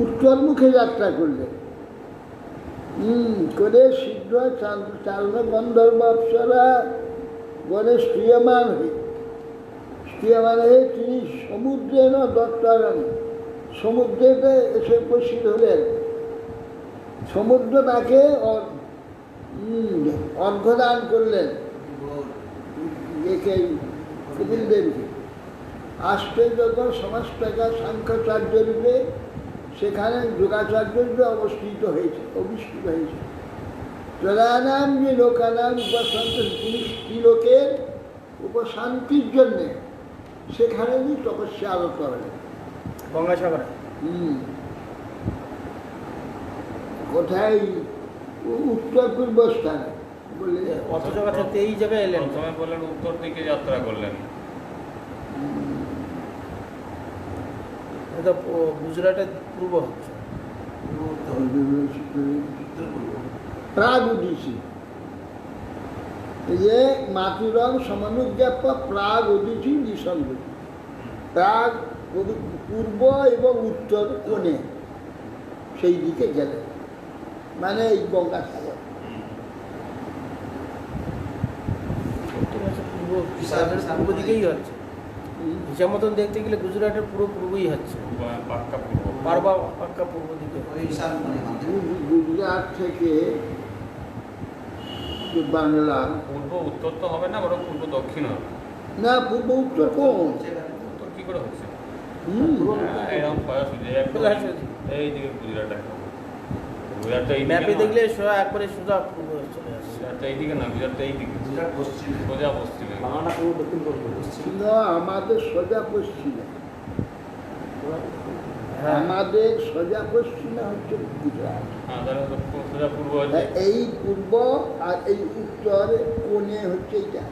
Speaker 1: উত্তরমুখে যাত্রা করলেন। করে সিদ্ধ চারণ গন্ধর্ব অপ্সরা বনে স্ত্রিয়মান হয়ে তিনি সমুদ্রে দত্তারণ, সমুদ্রেতে এসে উপস্থিত হলেন। সমুদ্র তাকে অর্ঘ্যদান করলেন একে কপিল দেবকে। আসতে যখন সমাজটাকা সাংখ্যাচার্য রূপে সেখানে যোগাচার্য রূপে অবস্থিত হয়েছে, অভিষ্ঠিত হয়েছে। প্রধানাম যে লোকানাম উপশান্তি, তিনি স্ত্রীলোকের উপশান্তির জন্যে সেখানে তপস্যা আরত হলেন।
Speaker 2: গঙ্গাসাগরে
Speaker 1: কোথায়? উত্তর পূর্ব স্থানে। বলে
Speaker 2: অত জায়গা থাকতে এই জায়গায় এলেন।
Speaker 3: প্রথমে বললেন উত্তর দিকে যাত্রা করলেন।
Speaker 2: এটা গুজরাটের পূর্ব হচ্ছে।
Speaker 1: প্রাগ উদিসি, যে মাতুরং সমানুজ্ঞাপ্য প্রাগ উদিসি দিশঙ্গ, প্রাগ পূর্ব এবং উত্তর কোণে সেই দিকে গেলেন, মানে এই গঙ্গাসাগর।
Speaker 2: পূর্ব পূর্ব দিকেই হচ্ছে। হিসাব মতন দেখতে গেলে গুজরাটের পুরো পূর্বই হচ্ছে,
Speaker 3: পাক্কা পূর্ব।
Speaker 2: পারবা পাক্কা পূর্ব দিকে।
Speaker 4: ওই ঈশান কোণে আমাদের।
Speaker 1: গুজরাট থেকে যে বাংলা,
Speaker 3: পূর্ব উত্তর তো হবে না, বরং পূর্ব দক্ষিণ হবে।
Speaker 1: না পূর্ব উত্তর কোন?
Speaker 3: উত্তর কি করে হচ্ছে?
Speaker 1: হুম,
Speaker 3: হ্যাঁ, এরকম সোজাসুজি একদম
Speaker 2: সোজাসুজি।
Speaker 3: এই দিকে গুজরাট একদম। গুজরাটটা এই
Speaker 2: ম্যাপে দেখলে সোজা একবারে সোজা পূর্ব চলে আসছে।
Speaker 3: গুজরাটটা এইদিকে না, গুজরাটটা এইদিকে,
Speaker 4: গুজরাট পশ্চিমে।
Speaker 3: সোজা পশ্চিমে।
Speaker 4: বাংলাটা পুরো দক্ষিণ পূর্ব পশ্চিম।
Speaker 1: না, আমাদের সোজা পশ্চিমে,
Speaker 2: হ্যাঁ,
Speaker 1: আমাদের সোজা পশ্চিমে হচ্ছে গুজরাট।
Speaker 3: হ্যাঁ, তাহলে সোজা পূর্ব হচ্ছে।
Speaker 1: এই পূর্ব আর এই উত্তর কোণে হচ্ছে এটা,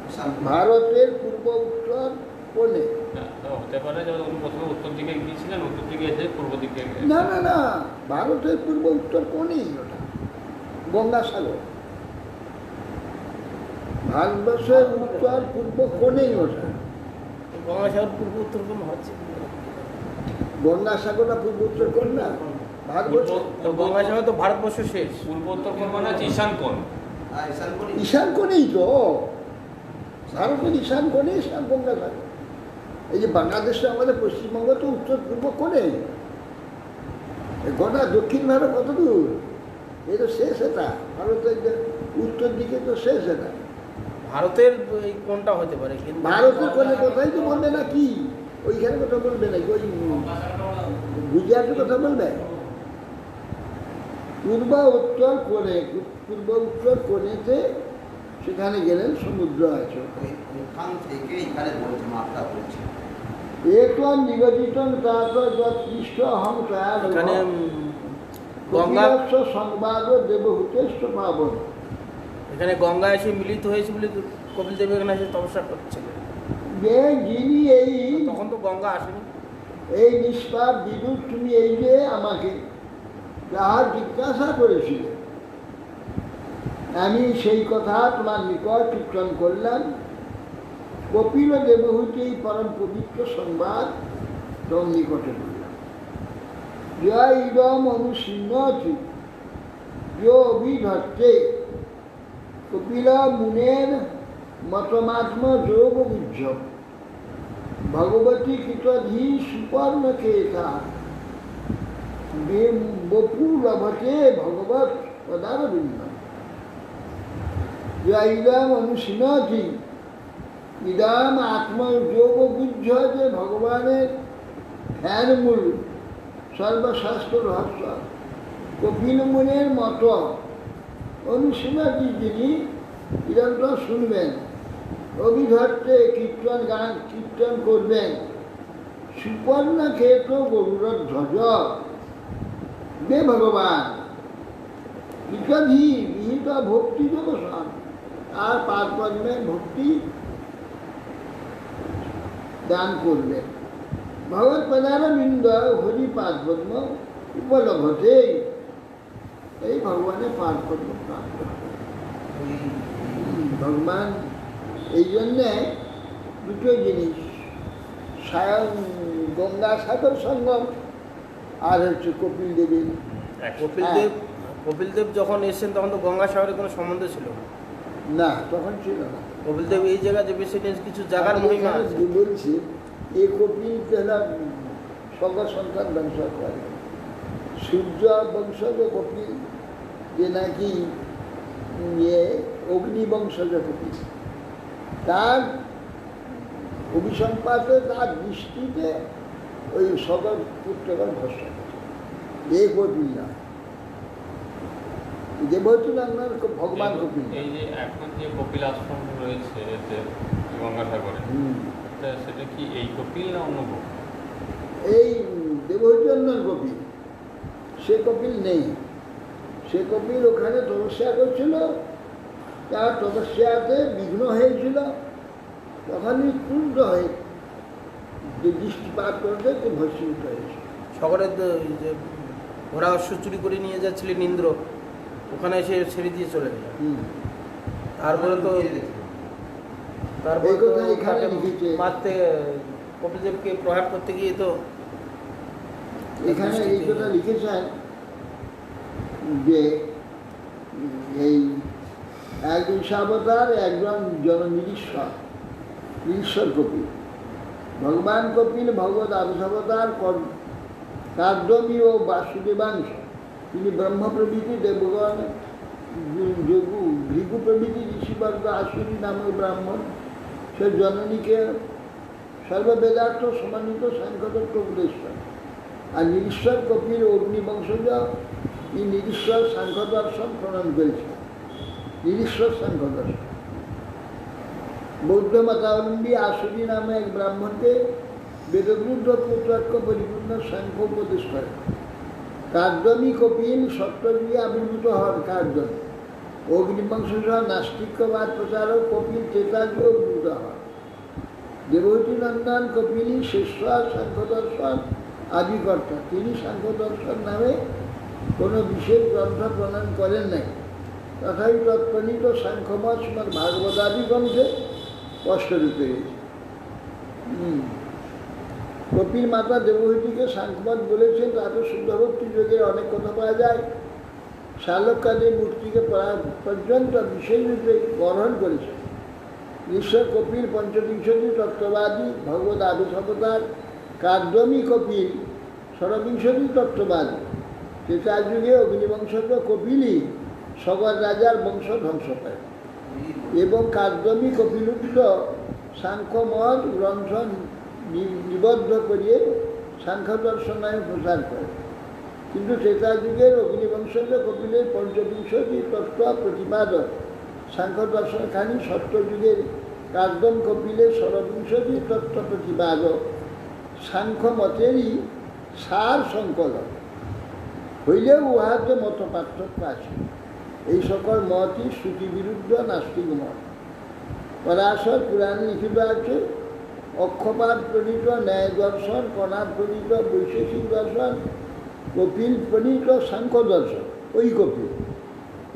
Speaker 4: ঈশান কোণে।
Speaker 1: ভারতের পূর্ব উত্তর কোণে।
Speaker 3: হ্যাঁ, তো হতে পারে যে উনি প্রথমে উত্তর দিকে গিয়েছিলেন, উত্তর দিকে এসে পূর্ব দিকে
Speaker 1: না না না, ভারতের পূর্ব উত্তর কোণেই ওটা গঙ্গাসাগর। ভারতবর্ষের উত্তর পূর্ব কোণেই ওটা।
Speaker 2: গঙ্গাসাগর পূর্ব উত্তর কোন হচ্ছে?
Speaker 1: গঙ্গাসাগরটা পূর্ব উত্তর কোণ না ভারতবর্ষ।
Speaker 2: তো গঙ্গাসাগর তো ভারতবর্ষ শেষ।
Speaker 3: পূর্ব উত্তর কোণ মানে হচ্ছে ঈশান কোণ।
Speaker 4: আর ঈশান কোণে।
Speaker 1: ঈশান কোণেই তো, ভারতের ঈশান কোণে গঙ্গাসাগর। এই যে বাংলাদেশে আমাদের পশ্চিমবঙ্গ তো উত্তর পূর্ব কোণে, গোটা দক্ষিণ ভারত কত দূর? এই তো শেষ এটা, ভারতের যে উত্তর দিকে তো শেষ এটা।
Speaker 2: ভারতের এই কোনটা হতে পারে, কিন্তু
Speaker 1: ভারতের কোণে কোথায় তো বলবে না কি, ওইখানে কথা বলবে নাকি, ওই গুজরাটের কথা বলবে? পূর্ব উত্তর কোণে, পূর্ব উত্তর কোণেতে সেখানে গেলেন সমুদ্র আছে।
Speaker 4: ওইখান থেকে এখানে বলছে, মাপটা বলছে।
Speaker 1: একম নিবেদিতং তাত যৎপৃষ্ট অহং
Speaker 2: এখানে
Speaker 1: তয়া
Speaker 2: গঙ্গা,
Speaker 1: সংবাদ দেবহূতেষ্ট পাবন।
Speaker 2: এখানে গঙ্গা এসে মিলিত হয়েছে বলে তো কপিল দেব এখানে এসে তপস্যা করছিলেন।
Speaker 1: যে যিনি এই
Speaker 2: তখন তো গঙ্গা আসেনি।
Speaker 1: এই নিষ্পাপ বিদুর, তুমি এই যে আমাকে যাহার জিজ্ঞাসা করেছিলে, আমি সেই কথা তোমার নিকট কীর্তন করলাম। কপিল দেবহূতি এই পরম পবিত্র সংবাদ তোমার নিকটে বললাম। জয় ইদম অনুশীর্ণতি যো অভিধত্তে কপিল মুনের মতমাত্ম যোগ বুঝ ভগবতী কৃতধি সুপর্ণ কেতা বপু লভতে ভগবত পদারবিন্দ। ইদম অনুশীলতি, ইদম আত্মযোগ বুঝ, যে ভগবানের ধ্যান মূল সর্বশাস্ত্র রহস্য কপিল মুনের মত অনুশীলতি, যিনি নিরন্তর শুনবেন, অভিধত্তে কীর্তন গান কীর্তন করবেন, সুপর্ণ ক্ষেত্র গরুড় ধ্বজ বে ভগবান বিকধি বিহিত ভক্তি যোগসান, আর পারপদ্মে ভক্তি দান করবেন। ভগবত পদারবিন্দ হরিপাদ পদ্ম উপলভতে, এই ভগবানের পাদ পদ্ম প্রাপ্ত হবে। ভগবান এই জন্যে দুটো জিনিস, সায়ন গঙ্গাসাগর সঙ্গম আর হচ্ছে কপিল দেবের।
Speaker 2: কপিল দেব যখন এসেছেন তখন তো গঙ্গাসাগরের কোনো সম্বন্ধ ছিল না।
Speaker 1: না, তখন ছিল না।
Speaker 2: কপিল দেব এই জায়গা যে বেশি কিছু জায়গার মহিমা আছে।
Speaker 1: বলছি এই কপিল তেলা সঙ্গ সন্তান বংশ করে, সূর্য বংশজ কপিল, যে নাকি অগ্নিবংশজ কপিল, তার অভিসম্পাতে তার দৃষ্টিতে ওই সকল পুত্রগণ ভস্ম হয়েছে। এই কপিল না, দেবতী আপনার ভগবান কপিল।
Speaker 3: এই যে এখন যে কপিল আশ্রম রয়েছে এতে গঙ্গাসাগরে, সেটা কি এই কপিল না অন্য কপিল?
Speaker 1: এই দেবচন্দন কপিল, সে কপিল নেই। সে কপিল ওখানে তপস্যা করছিল, তার তপস্যাতে বিঘ্ন হয়েছিল, তখনই ক্রুদ্ধ হয়ে যে দৃষ্টিপাত করতে সে ভস্মীভূত হয়েছে।
Speaker 2: সকলের যে ঘোড়া অশ্ব চুরি করে নিয়ে যাচ্ছিলেন ইন্দ্র, ওখানে এসে ছেড়ে দিয়ে চলে গেল। তারপরে তো মারতে কপিল দেবকে প্রহার করতে গিয়ে তো
Speaker 1: এখানে এই কথা লিখেছেন যে এই এক ঈশাবতার, একজন নিরীশ্বর, নিরীশ্বর কপিল। ভগবান কপিল ভগবত আবির্ভাবতার কার্দমী ও বাসুদেবাংশ। তিনি ব্রহ্ম প্রভৃতি দেবগণ, যোগু, ভৃগু প্রভৃতি ঋষিবর্গ, আসুরী নামক ব্রাহ্মণ, সে জননীকে সর্ববেদার্থ সমানিত সাংখ্যতত্ত্ব উপদেশ করে। আর নিরীশ্বর কপিল অগ্নিবংশজ, এই নিরীশ্বর সাংখ্য দর্শন প্রণয়ন করেছে। নিরীশ্বর সাংখ্য দর্শন। বৌদ্ধ মতাবলম্বী আসুরী নামে এক ব্রাহ্মণকে বেদবিরুদ্ধ পুত্রাক্ষ পরিপূর্ণ সাংখ্য উপদেশ করে। কার্দমী কপিল সত্যযুগে আবির্ভূত হন। কার্দমী অগ্নিবংশ সহ নাস্তিক্যবাদ প্রচারক কপিল ত্রেতাযুগে আবির্ভূত হন। দেবহূতি নন্দন কপিলই শ্রেষ্ঠ সাংখ্য দর্শন আদিকর্তা। তিনি সাংখ্য দর্শন নামে কোনো বিশেষ গ্রন্থ প্রণয়ন করেন নাই। তথাপি তৎপ্রণীত সাংখ্যমত শ্রীমদ্ ভাগবতাদি গ্রন্থে স্পষ্টরূপে গেছে। কপিল মাতা দেবহূতিকে সাংখ্যমত বলেছেন। তাতে শুদ্ধভক্তি যোগের অনেক কথা পাওয়া যায়। শালকাদের মূর্তিকে পর্যন্ত বিশেষরূপে গ্রহণ করেছে। ঈশ্বর কপিল পঞ্চবিংশতি তত্ত্ববাদী, ভগবত আবির্ভাবতার কার্দমী কপিল ষড়বিংশতি তত্ত্ববাদী। ত্রেতা যুগে অগ্নিবংশজ কপিলই সকল রাজার বংশ ধ্বংস করে এবং কার্দমী কপিলুক্ত সাংখ্যমত গ্রন্থ নিবদ্ধ করিয়ে সাংখ্য দর্শন নামে প্রচার করে। কিন্তু ত্রেতা যুগের অগ্নিবংশজ কপিলের পঞ্চবিংশতি তত্ত্ব প্রতিপাদক সাংখ্য দর্শনখানি সত্যযুগের কার্দম কপিলের ষড়বিংশতি তত্ত্ব প্রতিপাদক সাংখ্য মতেরই সার সংকলন হইলেও উহাতে মত পার্থক্য আছে। এই সকল মতই শ্রুতিবিরুদ্ধ নাস্তিক মত। পরাশর পুরাণে লিখিত আছে অক্ষপাত প্রণীত ন্যায় দর্শন, কণাদ প্রণীত বৈশেষিক দর্শন, কপিল প্রণীত সাংখ্য দর্শন, ওই কপিল,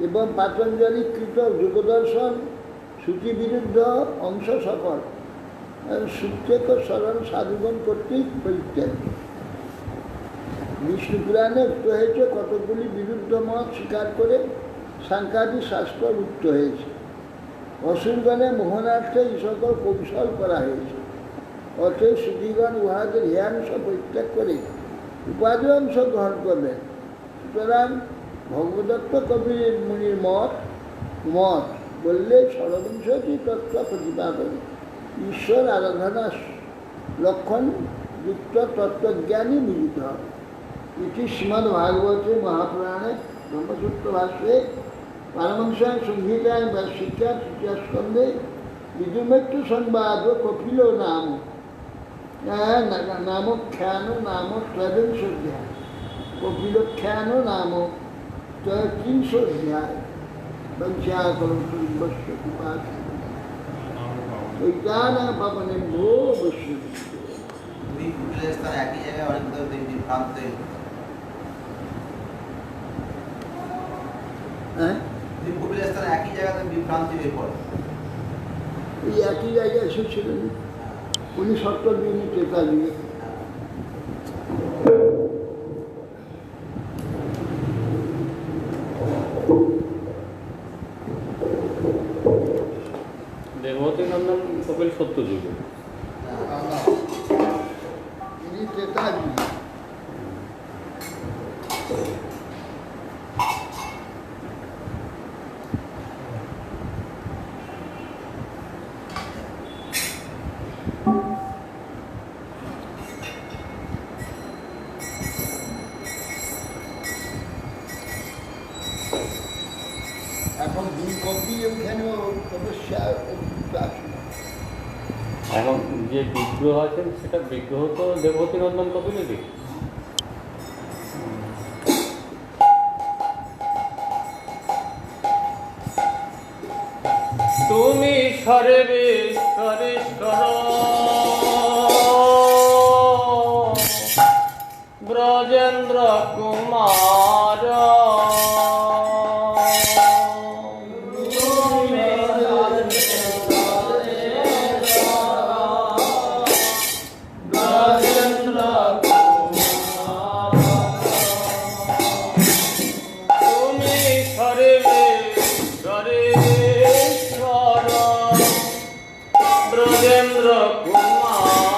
Speaker 1: এবং পাতঞ্জলিকৃত যোগদর্শন শ্রুতিবিরুদ্ধ অংশ সকল সুপ্তেক স্মরণ সাধুগণ কর্তৃক পরিত্যাগ। বিষ্ণু পুরাণে উক্ত হয়েছে কতগুলি বিরুদ্ধ মত স্বীকার করে সাংখ্যাদি শাস্ত্র উক্ত হয়েছে। অসুরগণে মোহনার্থে এই সকল কৌশল করা হয়েছে। অতএব শ্রুতিগণ উহাদের ধ্যাংশ পরিত্যাগ করে উপাধি অংশ গ্রহণ করবেন। সুতরাং ভগবদত্ত কবির মুনির মত বললে ষড়বিংশতি তত্ত্ব প্রতিপাদন ঈশ্বর আরাধনা লক্ষণ যুক্ত তত্ত্বজ্ঞানী মিলিত হবে। এটি শ্রীমদ্ ভাগবতে মহাপুরাণে ব্রহ্মসূত্র ভাষ্যে পারমহংসায় সংহিতায় বা শিক্ষা তৃতীয় স্কন্ধে বিদুমেত্য সংবাদ কপিল নামখ্যান নাম ত্রয়োবিংশোধ্যায়, কপিলখ্যান নাম 300 অধ্যায়। বংশাকলম্বস্য কৃপা ঐতানা পাবনে ভো বস্য।
Speaker 4: দুই কপিলের স্থান একই জায়গায় অনেক বিভ্রান্ত।
Speaker 1: হ্যাঁ,
Speaker 4: দুই কপিলের স্থান একই জায়গাতে বিভ্রান্তি হয়ে পড়ে।
Speaker 1: এই একই জায়গায় এসেছিলেন উনি সত্তর দিনই ত্রেতা যুগে।
Speaker 3: দেবহূতি নন্দন কপিল সত্য যুগে।
Speaker 1: ইনি ত্রেতা যুগে। এখন দুই কপি ওখানেও সমস্যা আছে।
Speaker 3: এখন যে বিগ্রহ আছেন সেটা বিগ্রহ তো দেবহূতি নন্দন কপিলেরই। তুমি সর্বেশ্বরেশ্বর ব্রজেন্দ্র কুমার তুমি সর্বেশ্বরে ব্রজেন্দ্র কুমার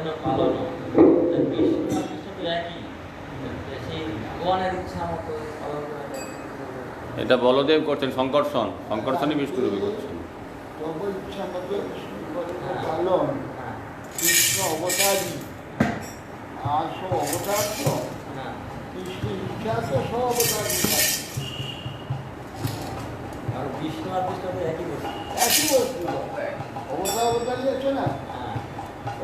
Speaker 5: আমরা পালন বিষ্ণু আর কৃষ্ণ তো একই, সেই ভগবানের ইচ্ছা মতো পালন করা যায়।
Speaker 3: এটা বলদেব করছেন, শঙ্কর্ষণই বিষ্ণুরূপী করছেন।
Speaker 1: তব ইচ্ছা মতো কৃষ্ণ পালন,
Speaker 5: হ্যাঁ
Speaker 1: কৃষ্ণ অবতারই, আর সব অবতার তো
Speaker 5: হ্যাঁ,
Speaker 1: কৃষ্ণের ইচ্ছা তো সব অবতার
Speaker 5: আর বিষ্ণু আর কৃষ্ণ তো একই বস্তু।
Speaker 1: একই বস্তু অবতার অবতারই আছে না।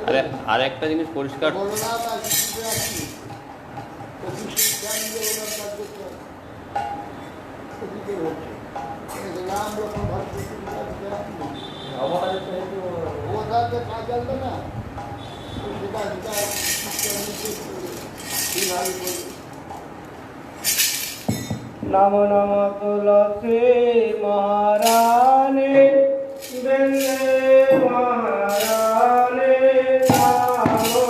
Speaker 5: হ্যাঁ
Speaker 3: আর একটা জিনিস পরিষ্কার,
Speaker 1: বলরাম আর কৃষ্ণ একই, তো কৃষ্ণ ইচ্ছা নিয়ে ওনার কাজ করতে হবে। তো কি করে হচ্ছে রাম যখন ভাষ্য
Speaker 5: অবতারের তো একটু
Speaker 1: অবতারকে কাজ জানবে না, তো সেটা কিভাবে করবে।
Speaker 2: नम नम तुलसी महारानी बिंदे महारानी नमो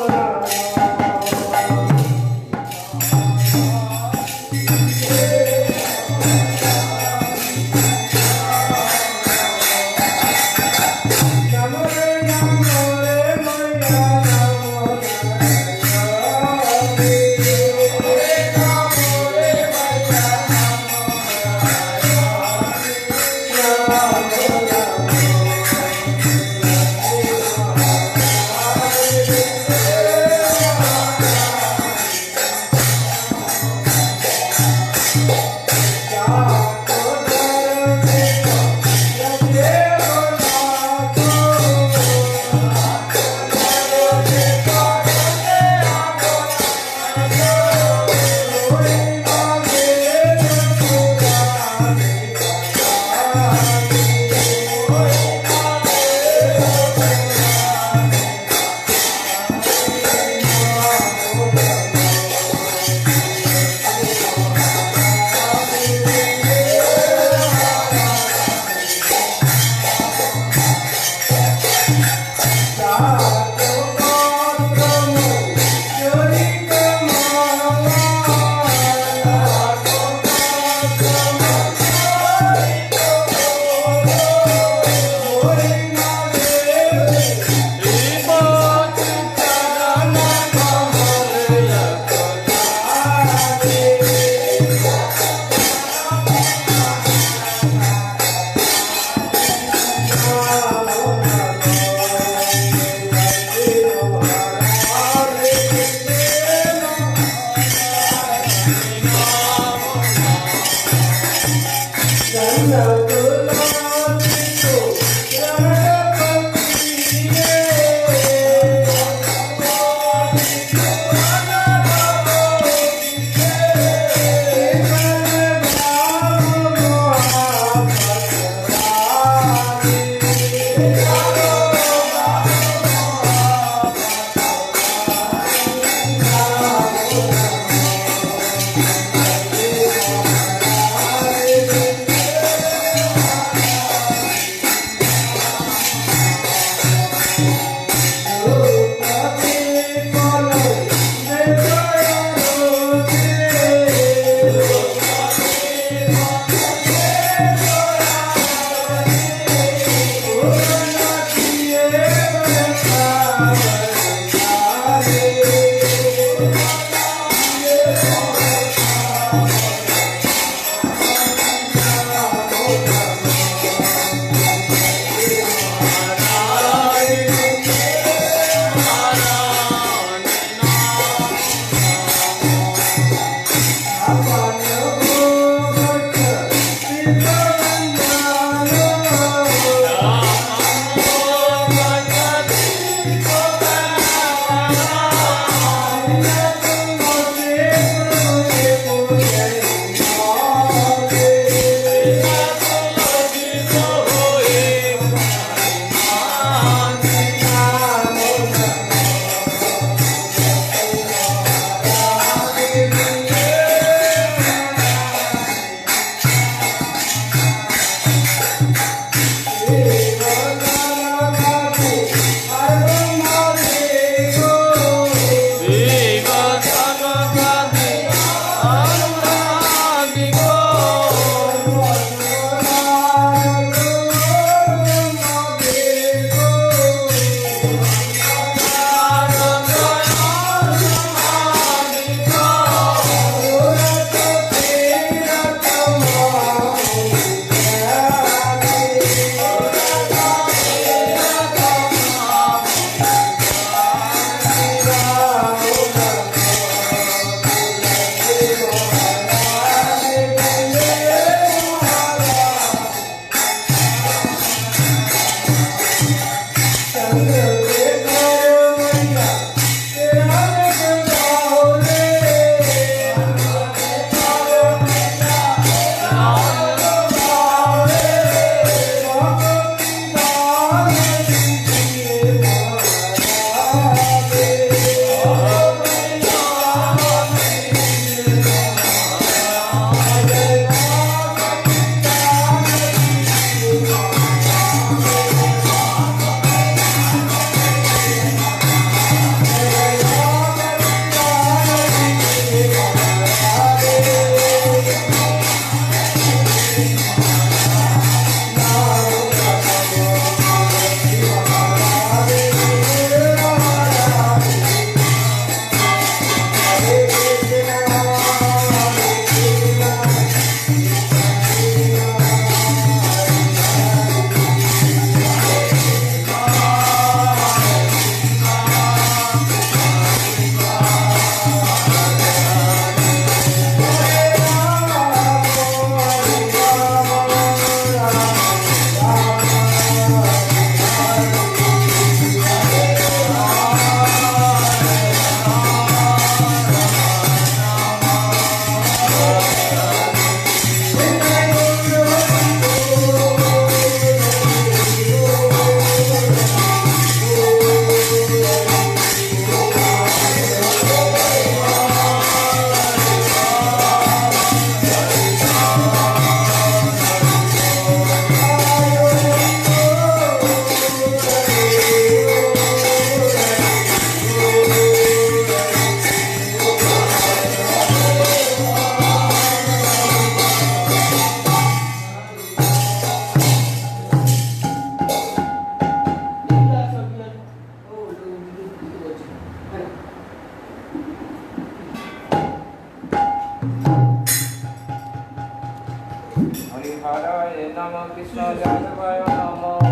Speaker 6: হরিহরায় নমঃ কৃষ্ণ যাদবায় নমঃ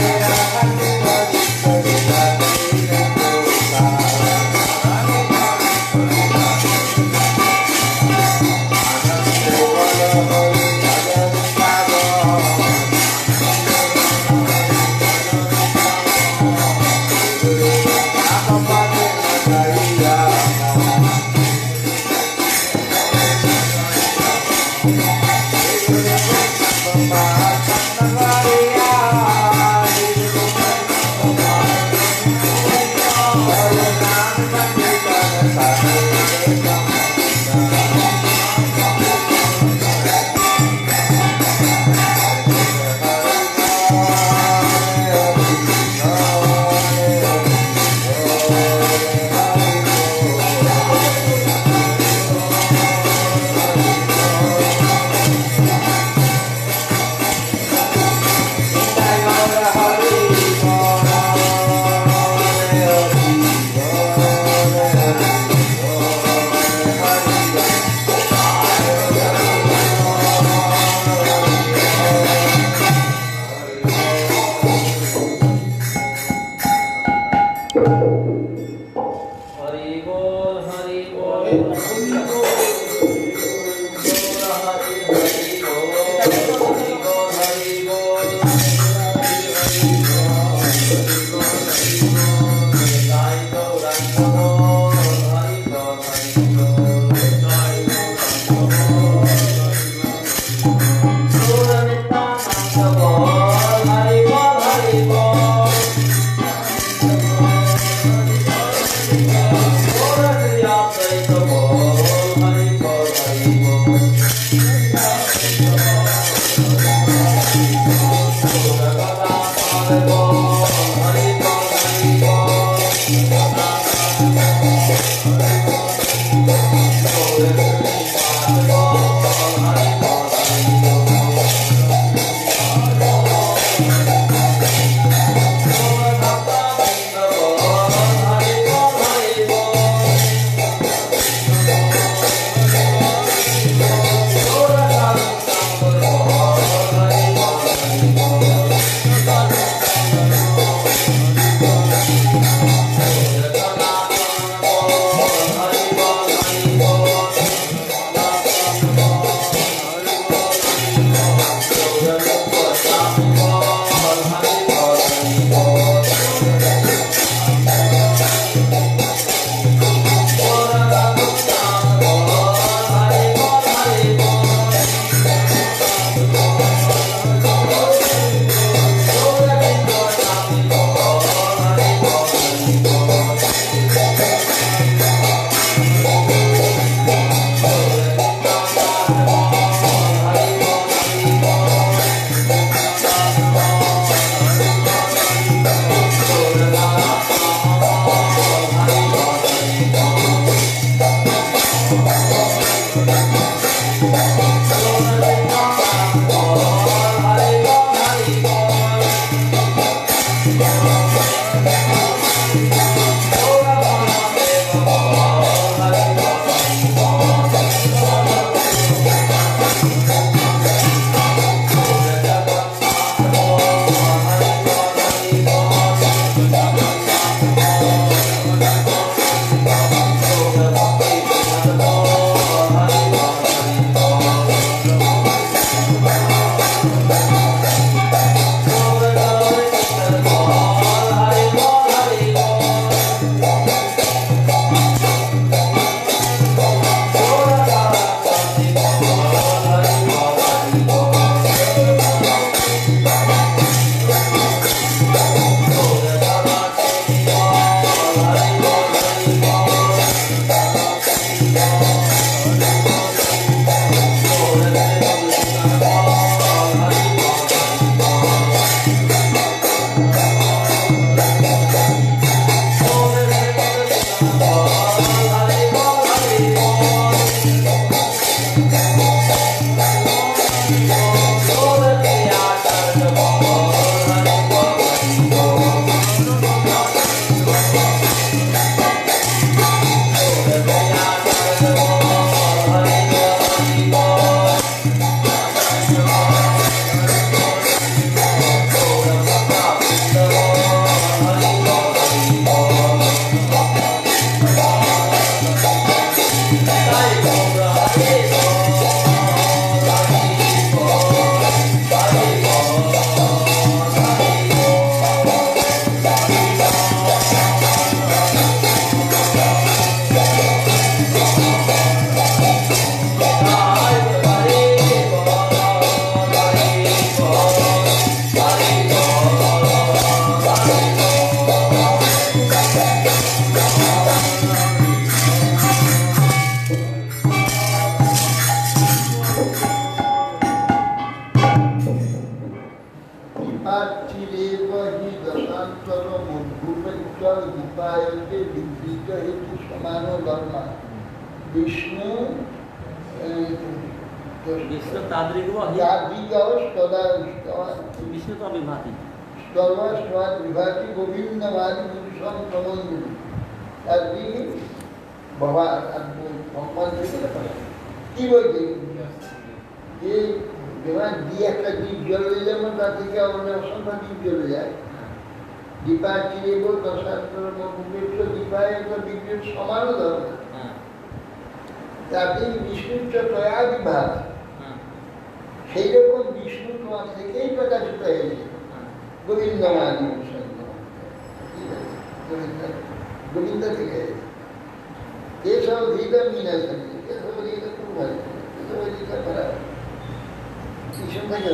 Speaker 6: Hare
Speaker 1: হেতু সমান ধর্ম বিষ্ণু
Speaker 5: বিষ্ণু তাদ্রিগ বিষ্ণু তো বিভাতি
Speaker 1: সর্বস্বাদ বিভাতি গোবিন্দমাদি পুরুষম প্রমঞ্জলি তাদ্রিগ ভগবান ভগবান কি বলছে যে যেমন দিয়ে একটা দ্বীপ জ্বলে যেমন তার থেকে অন্য অসংখ্য দ্বীপ জ্বলে যায় দীপাচিরে বল দশাত্র দীপায় একটা বিদ্যুৎ সমানও দরকার তাতে বিষ্ণুর তয়া বিভাগ সেই রকম বিষ্ণু তোমার থেকেই প্রকাশিত হয়েছে গোবিন্দমাদি গোবিন্দ থেকে কেশব ধীর মিনা থাকে কেশব ধীর খুব ভালো কেশব ধীর খারাপ কৃষ্ণ থেকে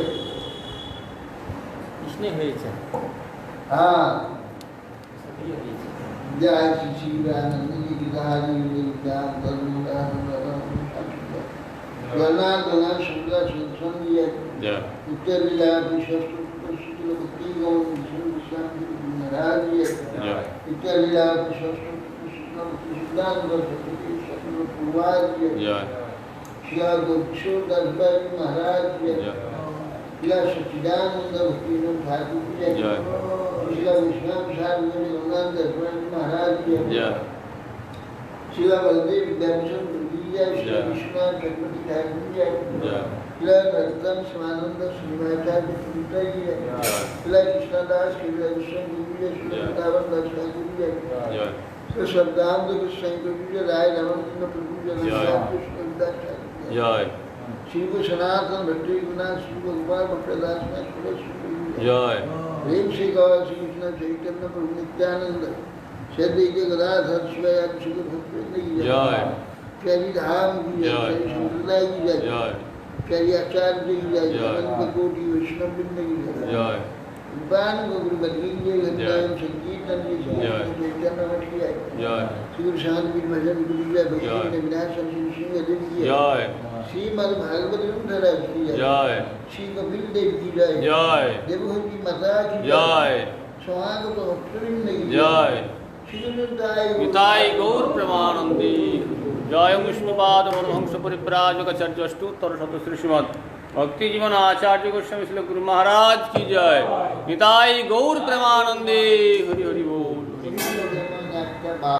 Speaker 5: কৃষ্ণে হয়েছে
Speaker 1: হ্যাঁ
Speaker 5: সক্রিয় হয়েছে
Speaker 1: जय श्री श्री रानंदी गिरिधारी विद्यान गणना शुक्ला संसंगीय उत्तर लीला विश्वस्त प्रसिद्ध भक्ति गौण विष्णु विश्राम महाराज उत्तर लीला विश्वस्त प्रसिद्ध भक्ति सिद्धांत सरस्वती सत्र पूर्वाज श्री गोविंद दास महाराज श्री सच्चिदानंद भक्ति ठाकुर जय श्रीला विश्राम सागर गंगानंद महाराज की श्रीला बलदेव विद्याभूषण प्रभु जय श्री विश्वनाथ चक्रवर्ती ठाकुर जय श्रीला रत्न स्वानंद श्रीमाचार्य पुत्र जय श्रीला कृष्णदास श्रीला विश्वनाथ प्रभु जय श्रीला वृंदावन दास ठाकुर जय श्री शब्दानंद कृष्ण प्रभु जय राय रामानंद प्रभु जय कृष्ण दास ठाकुर जय श्री को सनातन भट्टी गुनाथ श्री गोपाल भट्टदास जय प्रेम से गौर श्री कृष्ण चैतन्य प्रभु नित्यानंद श्री गदाधर शिवाय श्री भक्त जय प्यारी धाम की जय श्री की जय प्यारी आचार्य की जय अनंत कोटि वैष्णव वृंद की जय रूपान गुरु बद्री जय हरिनाम संकीर्तन की जय चैतन्य मठ की जय श्री शांति भजन गुरु जय भक्ति विनाश सिंह अदिन की जय श्रीमद् भागवत ग्रंथ की जय श्री कपिल देव की जय देवहूति माता की जय स्वागत भक्तवृंद की जय
Speaker 3: गीताय गौर प्रमानंदी जय विष्णुपाद परमहंस परिव्राजक चर्चष्टोत्तर शत श्रीमद् भक्ति जीवन आचार्य गोस्वामी श्री गुरु महाराज की जय गीताय गौर प्रेमानंदी हरि हरि बोल।